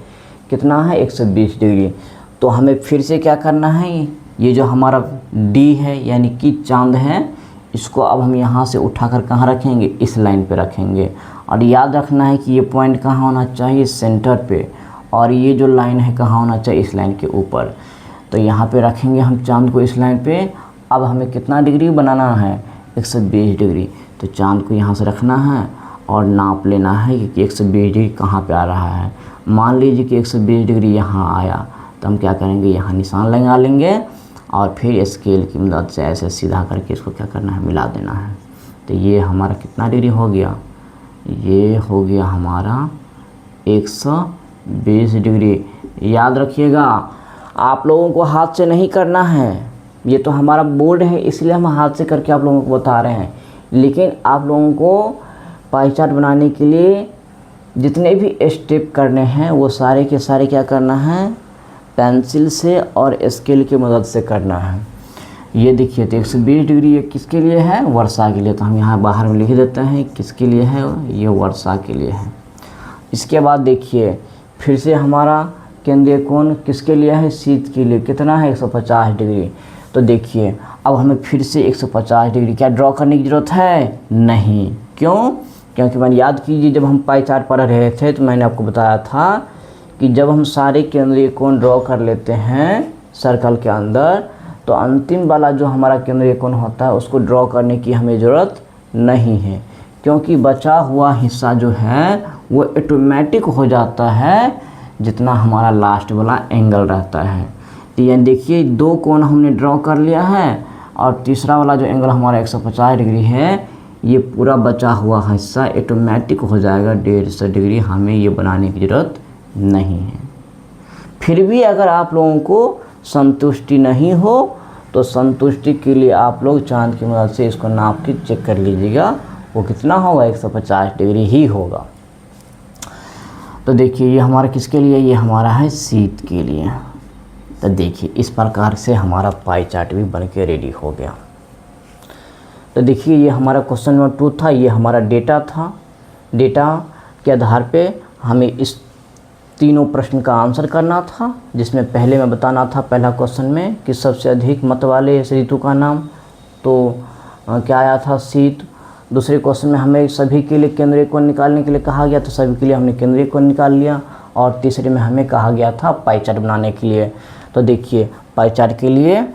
कितना है, 120 डिग्री। तो हमें फिर से क्या करना है, ये जो हमारा डी है यानी कि चांद है, इसको अब हम यहाँ से उठाकर कहाँ रखेंगे, इस लाइन पे रखेंगे। और याद रखना है कि ये पॉइंट कहाँ होना चाहिए, सेंटर पे, और ये जो लाइन है कहाँ होना चाहिए, इस लाइन के ऊपर। तो यहाँ पे रखेंगे हम चांद को इस लाइन पे। अब हमें कितना डिग्री बनाना है, 120 डिग्री। तो चांद को यहाँ से रखना है और नाप लेना है कि 120 डिग्री कहाँ पे आ रहा है। मान लीजिए कि 120 डिग्री यहाँ आया, तो हम क्या करेंगे, यहाँ निशान लगा लेंगे, और फिर स्केल की मदद से ऐसे सीधा करके इसको क्या करना है, मिला देना है। तो ये हमारा कितना डिग्री हो गया, ये हो गया हमारा 120 डिग्री। याद रखिएगा, आप लोगों को हाथ से नहीं करना है, ये तो हमारा बोर्ड है इसलिए हम हाथ से करके आप लोगों को बता रहे हैं। लेकिन आप लोगों को पाई चार्ट बनाने के लिए जितने भी स्टेप करने हैं वो सारे के सारे क्या करना है, पेंसिल से और स्केल की मदद से करना है। ये देखिए तो 120 डिग्री ये किसके लिए है, वर्षा के लिए। तो हम यहाँ बाहर में लिख देते हैं किसके लिए है, ये वर्षा के लिए है। इसके बाद देखिए फिर से हमारा केंद्रीय कोण किसके लिए है, शीत के लिए। कितना है, 150 डिग्री। तो देखिए अब हमें फिर से 150 डिग्री क्या ड्रॉ करने की ज़रूरत है, नहीं। क्यों, क्योंकि मैंने याद कीजिए जब हम पाई चार्ट पढ़ रहे थे तो मैंने आपको बताया था कि जब हम सारे केंद्रीय कोण ड्रॉ कर लेते हैं सर्कल के अंदर, तो अंतिम वाला जो हमारा केंद्रीय कोण होता है उसको ड्रॉ करने की हमें ज़रूरत नहीं है, क्योंकि बचा हुआ हिस्सा जो है वो ऑटोमेटिक हो जाता है जितना हमारा लास्ट वाला एंगल रहता है। तो ये देखिए दो कोण हमने ड्रॉ कर लिया है, और तीसरा वाला जो एंगल हमारा 150 डिग्री है, ये पूरा बचा हुआ हिस्सा ऑटोमेटिक हो जाएगा 150 डिग्री। हमें ये बनाने की ज़रूरत नहीं है। फिर भी अगर आप लोगों को संतुष्टि नहीं हो तो संतुष्टि के लिए आप लोग चांद की मदद से इसको नाप के चेक कर लीजिएगा, वो कितना होगा, 150 डिग्री ही होगा। तो देखिए ये हमारा किसके लिए, ये हमारा है शीत के लिए। तो देखिए इस प्रकार से हमारा पाई चार्ट भी बन के रेडी हो गया। तो देखिए ये हमारा क्वेश्चन नंबर 2 था, ये हमारा डेटा था। डेटा के आधार पे हमें इस तीनों प्रश्न का आंसर करना था, जिसमें पहले में बताना था पहला क्वेश्चन में कि सबसे अधिक मत वाले इस ऋतु का नाम, तो क्या आया था, शीत। दूसरे क्वेश्चन में हमें सभी के लिए केंद्रीय कोण निकालने के लिए कहा गया, तो सभी के लिए हमने केंद्रीय कोण निकाल लिया। और तीसरे में हमें कहा गया था पाई चार्ट बनाने के लिए। तो देखिए पाई चार्ट के लिए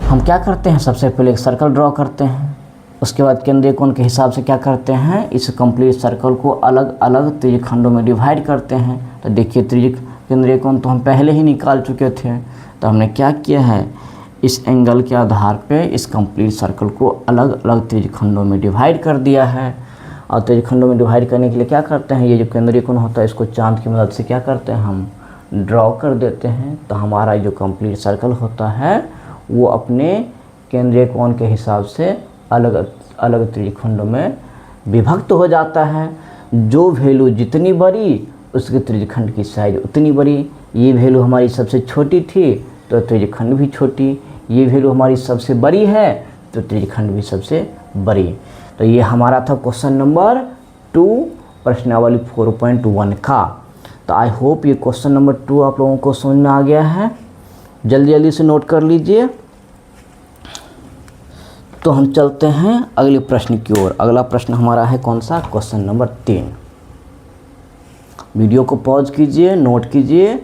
हम क्या करते हैं, सबसे पहले एक सर्कल ड्रॉ करते हैं, उसके बाद केंद्रीय कोण के हिसाब से क्या करते हैं, इस कंप्लीट सर्कल को अलग अलग त्रिज्यखंडों में डिवाइड करते हैं। तो देखिए केंद्रीय कोण तो हम पहले ही निकाल चुके थे, तो हमने क्या किया है, इस एंगल के आधार पे इस कंप्लीट सर्कल को अलग अलग त्रिज्यखंडों में डिवाइड कर दिया है। और त्रिज्यखंडों में डिवाइड करने के लिए क्या करते हैं, ये जो केंद्रीय कोण होता है इसको चांद की मदद से क्या करते हैं, हम ड्रॉ कर देते हैं। तो हमारा जो कंप्लीट सर्कल होता है वो अपने केंद्रीय कोण के हिसाब से अलग अलग त्रिज्यखंडों में विभक्त हो जाता है। जो वैल्यू जितनी बड़ी उसके त्रिज्यखंड की साइज उतनी बड़ी। ये वैल्यू हमारी सबसे छोटी थी तो त्रिज्यखंड भी छोटी, ये वैल्यू हमारी सबसे बड़ी है तो त्रिज्यखंड भी सबसे बड़ी। तो ये हमारा था क्वेश्चन नंबर 2 प्रश्नावली 4.1 का। तो आई होप ये क्वेश्चन नंबर 2 आप लोगों को समझ में आ गया है। जल्दी जल्दी से नोट कर लीजिए। तो हम चलते हैं अगले प्रश्न की ओर। अगला प्रश्न हमारा है कौन सा, क्वेश्चन नंबर 3। वीडियो को पॉज कीजिए, नोट कीजिए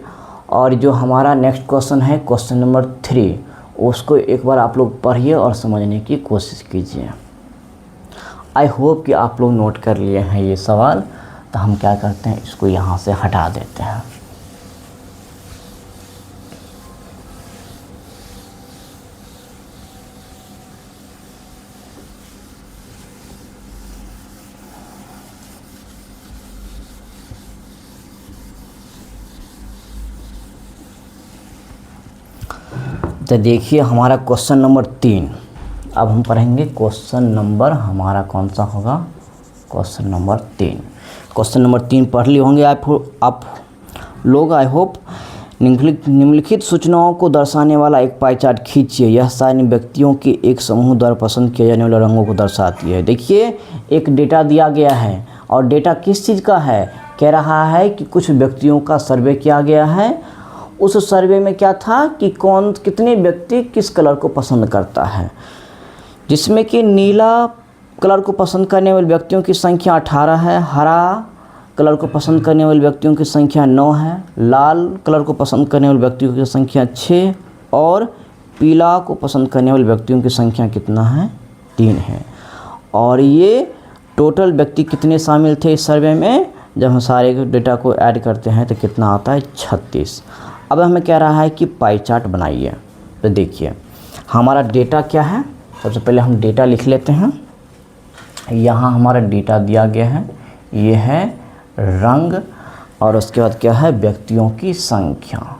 और जो हमारा नेक्स्ट क्वेश्चन है क्वेश्चन नंबर 3, उसको एक बार आप लोग पढ़िए और समझने की कोशिश कीजिए। आई होप कि आप लोग नोट कर लिए हैं ये सवाल। तो हम क्या करते हैं, इसको यहाँ से हटा देते हैं। तो देखिए हमारा क्वेश्चन नंबर 3, अब हम पढ़ेंगे क्वेश्चन नंबर हमारा कौन सा होगा, क्वेश्चन नंबर 3। क्वेश्चन नंबर 3 पढ़ लिए होंगे आप लोग, आई होप। निम्नलिखित सूचनाओं को दर्शाने वाला एक पाई चार्ट खींचिए। यह सारे व्यक्तियों के एक समूह द्वारा पसंद किए जाने वाले रंगों को दर्शाती है। देखिए एक डेटा दिया गया है और डेटा किस चीज़ का है, कह रहा है कि कुछ व्यक्तियों का सर्वे किया गया है। उस सर्वे में क्या था कि कितने व्यक्ति किस कलर को पसंद करता है, जिसमें कि नीला कलर को पसंद करने वाले व्यक्तियों की संख्या 18 है, हरा कलर को पसंद करने वाले व्यक्तियों की संख्या 9 है, लाल कलर को पसंद करने वाले व्यक्तियों की संख्या 6 और पीला को पसंद करने वाले व्यक्तियों की संख्या कितना है, 3 है। और ये टोटल व्यक्ति कितने शामिल थे इस सर्वे में, जब हम सारे डेटा को ऐड करते हैं तो कितना आता है, 36। अब हमें कह रहा है कि पाई चार्ट बनाइए। तो देखिए हमारा डेटा क्या है, सबसे पहले हम डेटा लिख लेते हैं। यहाँ हमारा डेटा दिया गया है, ये है रंग और उसके बाद क्या है, व्यक्तियों की संख्या,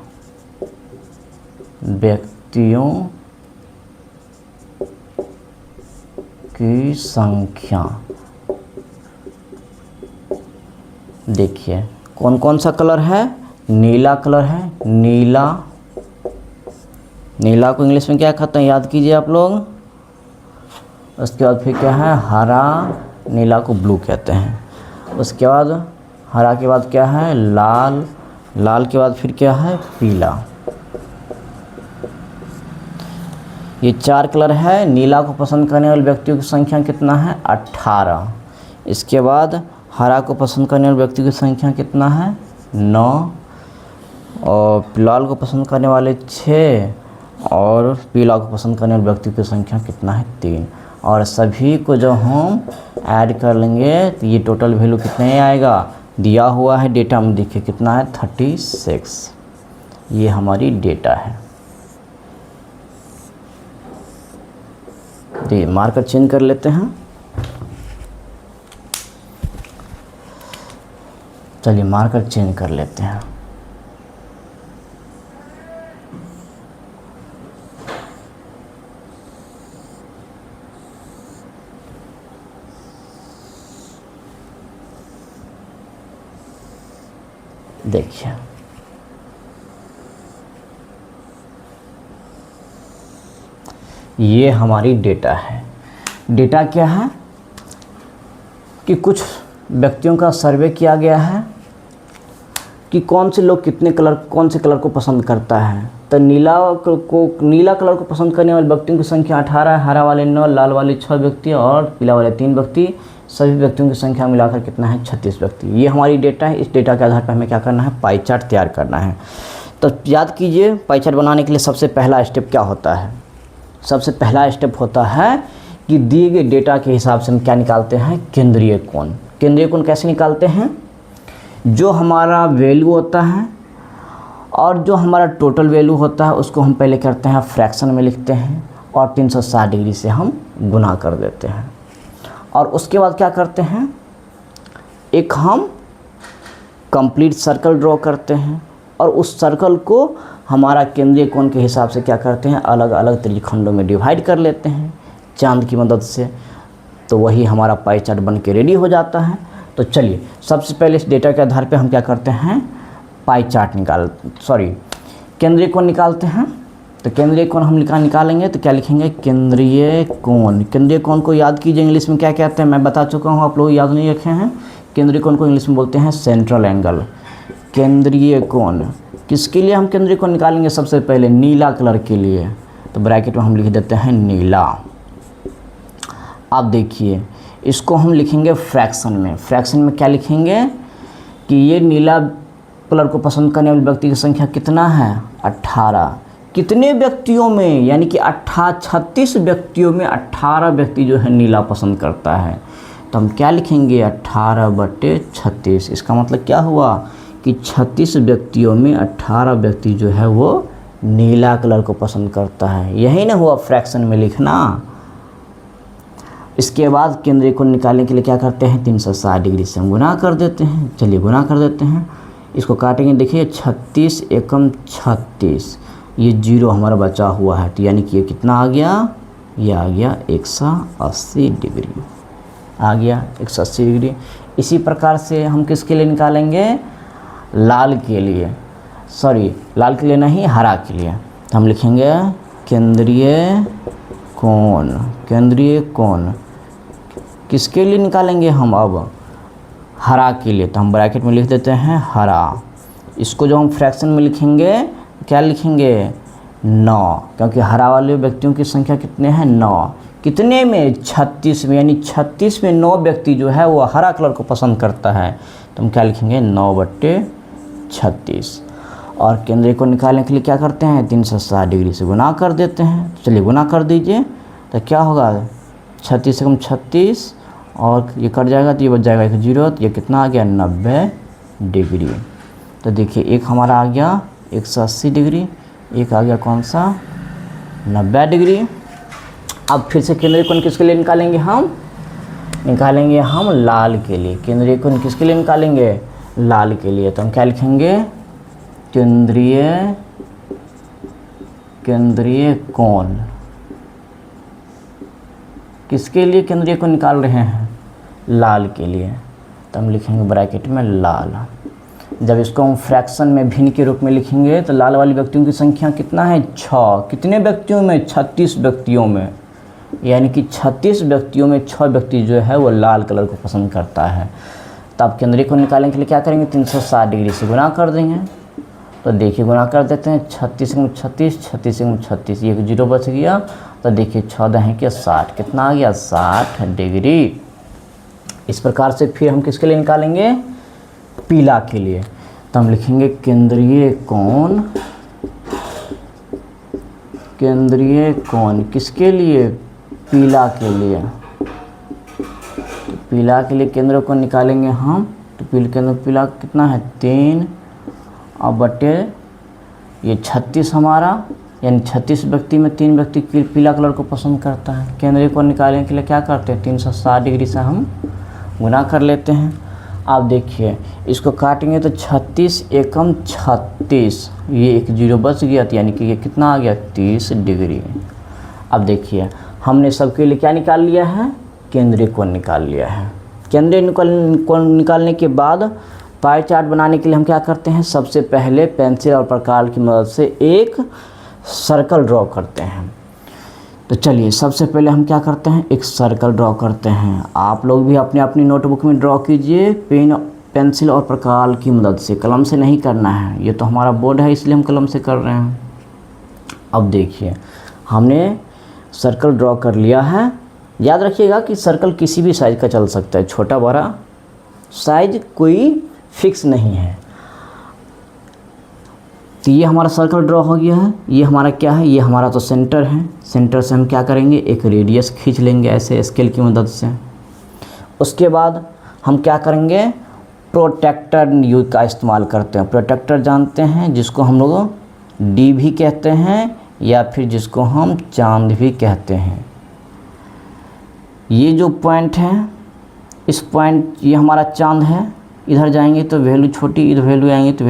व्यक्तियों की संख्या। देखिए कौन कौन सा कलर है, नीला कलर है, नीला को इंग्लिश में क्या कहते हैं याद कीजिए आप लोग। उसके बाद फिर क्या है, हरा, नीला को ब्लू कहते हैं। उसके बाद हरा के बाद क्या है, लाल के बाद फिर क्या है, पीला। ये 4 कलर है। नीला को पसंद करने वाले व्यक्तियों की संख्या कितना है, 18। इसके बाद हरा को पसंद करने वाले व्यक्तियों की संख्या कितना है, 9 और लाल को पसंद करने वाले 6 और पीला को पसंद करने वाले व्यक्तियों की संख्या कितना है, 3। और सभी को जब हम ऐड कर लेंगे तो ये टोटल वैल्यू कितने आएगा, दिया हुआ है डेटा में, देखिए कितना है, 36। ये हमारी डेटा है। देखिए मार्कर चेंज कर लेते हैं। चलिए मार्कर चेंज कर लेते हैं। देखिए ये हमारी डेटा है। डेटा क्या है कि कुछ व्यक्तियों का सर्वे किया गया है कि कौन से लोग कौन से कलर को पसंद करता है। तो नीला कलर को पसंद करने वाले व्यक्तियों की संख्या 18 है, हरा वाले 9, लाल वाले 6 व्यक्ति और पीला वाले 3 व्यक्ति। सभी व्यक्तियों की संख्या मिलाकर कितना है, 36 व्यक्ति। ये हमारी डेटा है। इस डेटा के आधार पर हमें क्या करना है, पाई चार्ट तैयार करना है। तो याद कीजिए पाई चार्ट बनाने के लिए सबसे पहला स्टेप क्या होता है, सबसे पहला स्टेप होता है कि दिए गए डेटा के हिसाब से हम क्या निकालते हैं, केंद्रीय कोण। केंद्रीय कोण कैसे निकालते हैं, जो हमारा वैल्यू होता है और जो हमारा टोटल वैल्यू होता है उसको हम पहले करते हैं फ्रैक्शन में लिखते हैं और 360 डिग्री से हम गुना कर देते हैं। और उसके बाद क्या करते हैं, एक हम कंप्लीट सर्कल ड्रॉ करते हैं और उस सर्कल को हमारा केंद्रीय कोण के हिसाब से क्या करते हैं, अलग अलग त्रिखंडों में डिवाइड कर लेते हैं चांद की मदद से। तो वही हमारा पाई चार्ट बन के रेडी हो जाता है। तो चलिए सबसे पहले इस डेटा के आधार पे हम क्या करते हैं, पाई चार्ट केंद्रीय कोण निकालते हैं। तो केंद्रीय कोण हम निकालेंगे तो क्या लिखेंगे, केंद्रीय कोण। केंद्रीय कोण को याद कीजिए इंग्लिश में क्या कहते हैं, मैं बता चुका हूँ, आप लोग याद नहीं रखे हैं। केंद्रीय कोण को इंग्लिश में बोलते हैं सेंट्रल एंगल। केंद्रीय कोण किसके लिए हम केंद्रीय कोण निकालेंगे, सबसे पहले नीला कलर के लिए। तो ब्रैकेट में हम लिख देते हैं नीला। अब देखिए इसको हम लिखेंगे फ्रैक्शन में। फ्रैक्शन में क्या लिखेंगे कि ये नीला कलर को पसंद करने वाले व्यक्ति की संख्या कितना है? 18। कितने व्यक्तियों में? यानी कि 36 व्यक्तियों में 18 व्यक्ति जो है नीला पसंद करता है। तो हम क्या लिखेंगे? 18/36। इसका मतलब क्या हुआ कि 36 व्यक्तियों में 18 व्यक्ति जो है वो नीला कलर को पसंद करता है। यही ना हुआ फ्रैक्शन में लिखना। इसके बाद केंद्रीय कोण निकालने के लिए क्या करते हैं? 360 डिग्री से हम गुना कर देते हैं। चलिए गुना कर देते हैं, इसको काटेंगे। देखिए 36 एकम 36, ये 0 हमारा बचा हुआ है, तो यानी कि ये कितना आ गया? ये आ गया 180 डिग्री, आ गया 180 डिग्री। इसी प्रकार से हम किसके लिए निकालेंगे? लाल के लिए, सॉरी लाल के लिए नहीं, हरा के लिए। तो हम लिखेंगे केंद्रीय कोण। केंद्रीय कोण किसके लिए निकालेंगे हम? अब हरा के लिए। तो हम ब्रैकेट में लिख देते हैं हरा। इसको जो हम फ्रैक्शन में लिखेंगे, क्या लिखेंगे? 9, क्योंकि हरा वाले व्यक्तियों की संख्या कितने हैं? 9। कितने में? 36 में, यानी 36 में 9 व्यक्ति जो है वो हरा कलर को पसंद करता है। तो हम क्या लिखेंगे? 9/36। और केंद्रीय को निकालने के लिए क्या करते हैं? 360 डिग्री से गुना कर देते हैं। चलिए गुना कर दीजिए, तो क्या होगा? 36 एकम 36, और ये कट जाएगा तो ये बच जाएगा 1 0, तो ये कितना आ गया? 90 डिग्री। तो देखिए एक हमारा आ गया 180 डिग्री, एक आ गया कौन सा? 90 डिग्री। अब फिर से केंद्रीय कोण किसके लिए निकालेंगे हम? निकालेंगे हम लाल के लिए। केंद्रीय कोण किसके लिए निकालेंगे? लाल के लिए। तो हम क्या लिखेंगे? केंद्रीय कोण किसके लिए केंद्रीय कोण निकाल रहे हैं? लाल के लिए। तो हम लिखेंगे ब्रैकेट में लाल। जब इसको हम फ्रैक्शन में भिन्न के रूप में लिखेंगे तो लाल वाले व्यक्तियों की संख्या कितना है? 6। कितने व्यक्तियों में? 36 व्यक्तियों में, यानी कि 36 व्यक्तियों में 6 व्यक्ति जो है वो लाल कलर को पसंद करता है। तब केंद्रीय कोण निकालने के लिए क्या करेंगे? 360 डिग्री से गुना कर देंगे। तो देखिए गुना कर देते हैं, 36 एकम 36, 36 एकम 36, ये 0 बच गया। तो देखिए 14 है कि 60, कितना आ गया? 60 डिग्री। इस प्रकार से फिर हम किसके लिए निकालेंगे? पीला के लिए। तो हम लिखेंगे केंद्रीय कोण। केंद्रीय कोण किसके लिए? पीला के लिए। तो पीला के लिए केंद्रीय कोण निकालेंगे हम। तो पीला कितना है? 3 और बटे ये 36 हमारा, यानी 36 व्यक्ति में 3 व्यक्ति पीला कलर को पसंद करता है। केंद्रीय कोण निकालने के लिए क्या करते हैं? 360 डिग्री से हम गुना कर लेते हैं। अब देखिए इसको काटेंगे तो 36 एकम 36, ये 1 0 बच गया, तो यानी कि ये कितना आ गया? 30 डिग्री। अब देखिए हमने सबके लिए क्या निकाल लिया है? केंद्रीय कोण निकाल लिया है। केंद्रीय कोण निकालने के बाद पाई चार्ट बनाने के लिए हम क्या करते हैं? सबसे पहले पेंसिल और प्रकार की मदद से एक सर्कल ड्रॉ करते हैं। तो चलिए सबसे पहले हम क्या करते हैं? एक सर्कल ड्रॉ करते हैं। आप लोग भी अपनी अपनी नोटबुक में ड्रॉ कीजिए, पेंसिल और प्रकार की मदद से, कलम से नहीं करना है। ये तो हमारा बोर्ड है इसलिए हम कलम से कर रहे हैं। अब देखिए हमने सर्कल ड्रॉ कर लिया है। याद रखिएगा कि सर्कल किसी भी साइज़ का चल सकता है, छोटा बड़ा साइज कोई फिक्स नहीं है। तो ये हमारा सर्कल ड्रॉ हो गया है। ये हमारा क्या है? ये हमारा तो सेंटर है। सेंटर से हम क्या करेंगे? एक रेडियस खींच लेंगे ऐसे स्केल की मदद से। उसके बाद हम क्या करेंगे? प्रोटेक्टर यूज का इस्तेमाल करते हैं। प्रोटेक्टर जानते हैं, जिसको हम लोग डी भी कहते हैं या फिर जिसको हम चांद भी कहते हैं। ये जो पॉइंट है, इस पॉइंट, ये हमारा चांद है। इधर जाएंगे तो वैल्यू छोटी, इधर वैल्यू आएंगे तो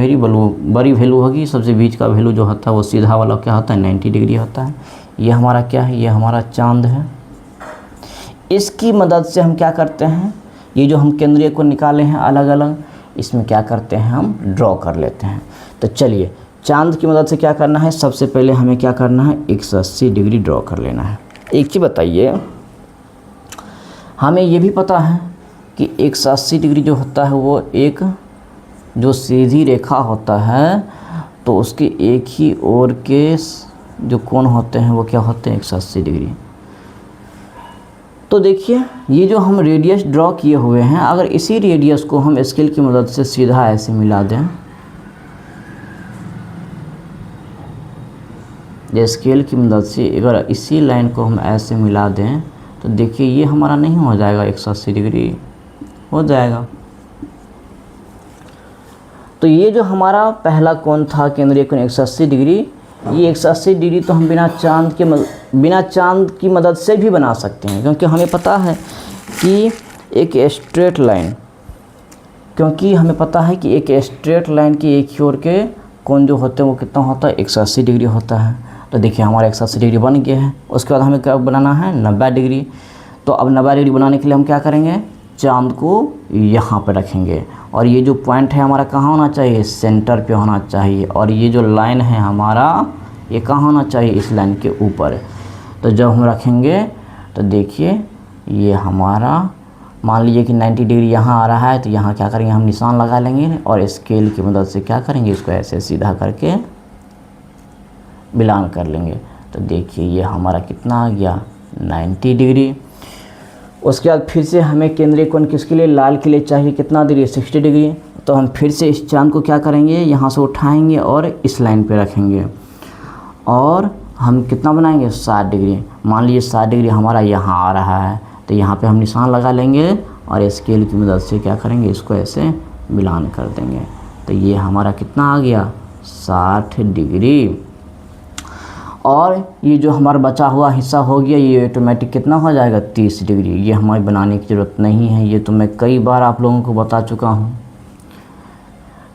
बड़ी वैल्यू होगी। सबसे बीच का वैल्यू जो होता है वो सीधा वाला क्या होता है? 90 डिग्री होता है। ये हमारा क्या है? ये हमारा चांद है। इसकी मदद से हम क्या करते हैं? ये जो हम केंद्रीय को निकाले हैं अलग अलग, इसमें क्या करते हैं? हम ड्रॉ कर लेते हैं। तो चलिए चांद की मदद से क्या करना है? सबसे पहले हमें क्या करना है? 180 डिग्री ड्रॉ कर लेना है। एक चीज़ बताइए, हमें ये भी पता है कि 180 डिग्री जो होता है वो एक जो सीधी रेखा होता है तो उसके एक ही ओर के जो कोण होते हैं वो क्या होते हैं? 180 डिग्री। तो देखिए ये जो हम रेडियस ड्रॉ किए हुए हैं, अगर इसी रेडियस को हम स्केल की मदद से सीधा ऐसे मिला दें जो स्केल की मदद से अगर इसी लाइन को हम ऐसे मिला दें तो देखिए ये हमारा नहीं हो जाएगा 180 डिग्री, हो जाएगा। तो ये जो हमारा पहला कोण था केंद्रीय कोण 180 डिग्री, ये 180 डिग्री तो हम बिना चांद की मदद से भी बना सकते हैं, क्योंकि हमें पता है कि एक स्ट्रेट लाइन की एक ही ओर के कोण जो होते हैं वो कितना होता है 180 डिग्री होता है। तो देखिए हमारा 180 डिग्री बन गया है। उसके बाद हमें क्या बनाना है 90 डिग्री। तो अब 90 डिग्री बनाने के लिए हम क्या करेंगे, चांद को यहाँ पर रखेंगे और ये जो पॉइंट है हमारा कहाँ होना चाहिए, सेंटर पे होना चाहिए। और ये जो लाइन है हमारा ये कहाँ होना चाहिए, इस लाइन के ऊपर। तो जब हम रखेंगे तो देखिए ये हमारा मान लीजिए कि 90 डिग्री यहाँ आ रहा है, तो यहाँ क्या करेंगे हम निशान लगा लेंगे और स्केल की मदद से क्या करेंगे, इसको ऐसे सीधा करके मिलान कर लेंगे। तो देखिए ये हमारा कितना आ गया 90 डिग्री। उसके बाद फिर से हमें केंद्रीय कोण किसके लिए, लाल के लिए चाहिए कितना डिग्री, 60 डिग्री। तो हम फिर से इस चांद को क्या करेंगे, यहाँ से उठाएंगे और इस लाइन पे रखेंगे और हम कितना बनाएंगे 60 डिग्री। मान लीजिए 60 डिग्री हमारा यहाँ आ रहा है, तो यहाँ पे हम निशान लगा लेंगे और स्केल की मदद से क्या करेंगे, इसको ऐसे मिलान कर देंगे। तो ये हमारा कितना आ गया 60 डिग्री। और ये जो हमारा बचा हुआ हिस्सा हो गया ये ऑटोमेटिक कितना हो जाएगा 30 डिग्री। ये हमारी बनाने की ज़रूरत नहीं है, ये तो मैं कई बार आप लोगों को बता चुका हूँ।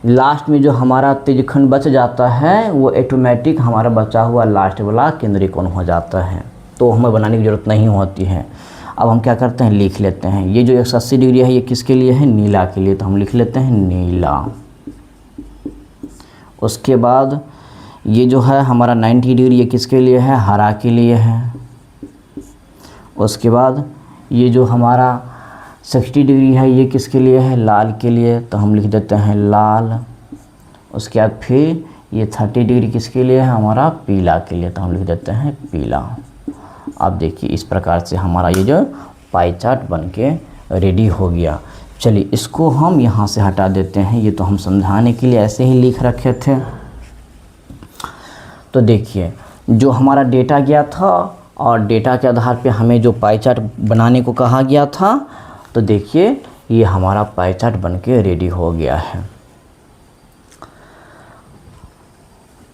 लास्ट में जो हमारा त्रिज्यखंड बच जाता है वो ऑटोमेटिक हमारा बचा हुआ लास्ट वाला केंद्रीय कोण हो जाता है, तो हमें बनाने की ज़रूरत नहीं होती है। अब हम क्या करते हैं, लिख लेते हैं। ये जो 180 डिग्री है ये किसके लिए है, नीला के लिए। तो हम लिख लेते हैं नीला। उसके बाद ये जो है हमारा 90 डिग्री ये किसके लिए है, हरा के लिए है। उसके बाद ये जो हमारा 60 डिग्री है ये किसके लिए है, लाल के लिए। तो हम लिख देते हैं लाल। उसके बाद फिर ये 30 डिग्री किसके लिए है, हमारा पीला के लिए। तो हम लिख देते हैं पीला। अब देखिए इस प्रकार से हमारा ये जो पाई चार्ट बन के रेडी हो गया। चलिए इसको हम यहाँ से हटा देते हैं, ये तो हम समझाने के लिए ऐसे ही लिख रखे थे। तो देखिए जो हमारा डेटा गया था और डेटा के आधार पे हमें जो पाई चार्ट बनाने को कहा गया था, तो देखिए ये हमारा पाई चार्ट बन के रेडी हो गया है।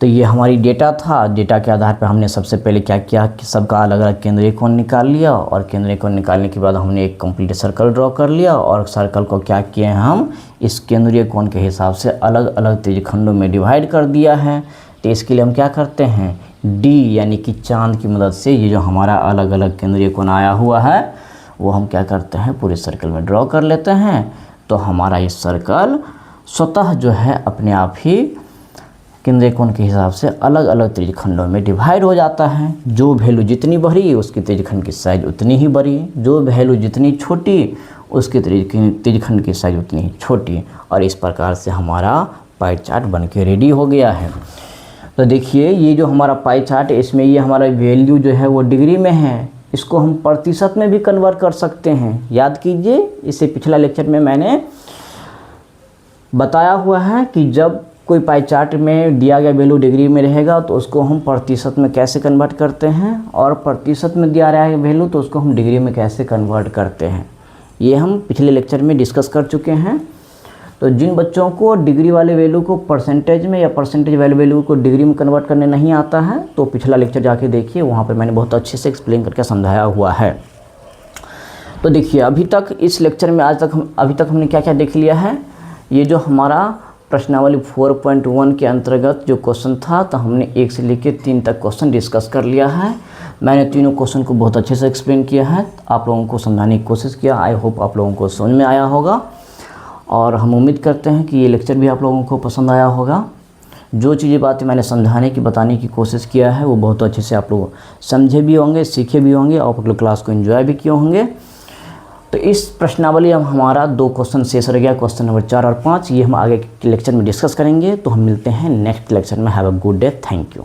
तो ये हमारी डेटा था। डेटा के आधार पर हमने सबसे पहले क्या किया कि सबका अलग अलग केंद्रीय कोण निकाल लिया और केंद्रीय कोण निकालने के बाद हमने एक कंप्लीट सर्कल ड्रॉ कर लिया और सर्कल को क्या किए हम इस केंद्रीय कोण के हिसाब से अलग अलग त्रिज्यखंडों में डिवाइड कर दिया है। तो इसके लिए हम क्या करते हैं, डी यानी कि चांद की मदद से ये जो हमारा अलग अलग केंद्रीय कोण आया हुआ है वो हम क्या करते हैं पूरे सर्कल में ड्रॉ कर लेते हैं। तो हमारा ये सर्कल स्वतः जो है अपने आप ही केंद्रीय कोण के हिसाब से अलग अलग त्रिज्यखंडों में डिवाइड हो जाता है। जो वैल्यू जितनी बड़ी उसकी त्रिज्यखंड की साइज उतनी ही बड़ी, जो वैल्यू जितनी छोटी उसकी त्रिज्यखंड की साइज उतनी ही छोटी। और इस प्रकार से हमारा पाई चार्ट बन के रेडी हो गया है। तो देखिए ये जो हमारा पाई चार्ट है इसमें ये हमारा वैल्यू जो है वो डिग्री में है, इसको हम प्रतिशत में भी कन्वर्ट कर सकते हैं। याद कीजिए इससे पिछला लेक्चर में मैंने बताया हुआ है कि जब कोई पाई चार्ट में दिया गया वैल्यू डिग्री में रहेगा तो उसको हम प्रतिशत में कैसे कन्वर्ट करते हैं और प्रतिशत में दिया रहा है वैल्यू तो उसको हम डिग्री में कैसे कन्वर्ट करते हैं, ये हम पिछले लेक्चर में डिस्कस कर चुके हैं। तो जिन बच्चों को डिग्री वाले वैल्यू को परसेंटेज में या परसेंटेज वाले वैल्यू को डिग्री में कन्वर्ट करने नहीं आता है तो पिछला लेक्चर जाके देखिए, वहाँ पर मैंने बहुत अच्छे से एक्सप्लेन करके समझाया हुआ है। तो देखिए अभी तक इस लेक्चर में अभी तक हमने क्या क्या देख लिया है। ये जो हमारा प्रश्नावली 4.1 के अंतर्गत जो क्वेश्चन था तो हमने 1 से लेकर 3 तक क्वेश्चन डिस्कस कर लिया है। मैंने तीनों क्वेश्चन को बहुत अच्छे से एक्सप्लेन किया है, आप लोगों को समझाने की कोशिश किया। आई होप आप लोगों को समझ में आया होगा और हम उम्मीद करते हैं कि ये लेक्चर भी आप लोगों को पसंद आया होगा। जो चीज़ें बातें मैंने समझाने की बताने की कोशिश किया है वो बहुत अच्छे से आप लोग समझे भी होंगे, सीखे भी होंगे और आप लोग क्लास को एंजॉय भी किए होंगे। तो इस प्रश्नावली में हमारा 2 क्वेश्चन शेष रह गया, क्वेश्चन नंबर 4 और 5। ये हम आगे के लेक्चर में डिस्कस करेंगे। तो हम मिलते हैं नेक्स्ट लेक्चर में। Have a good day, thank you.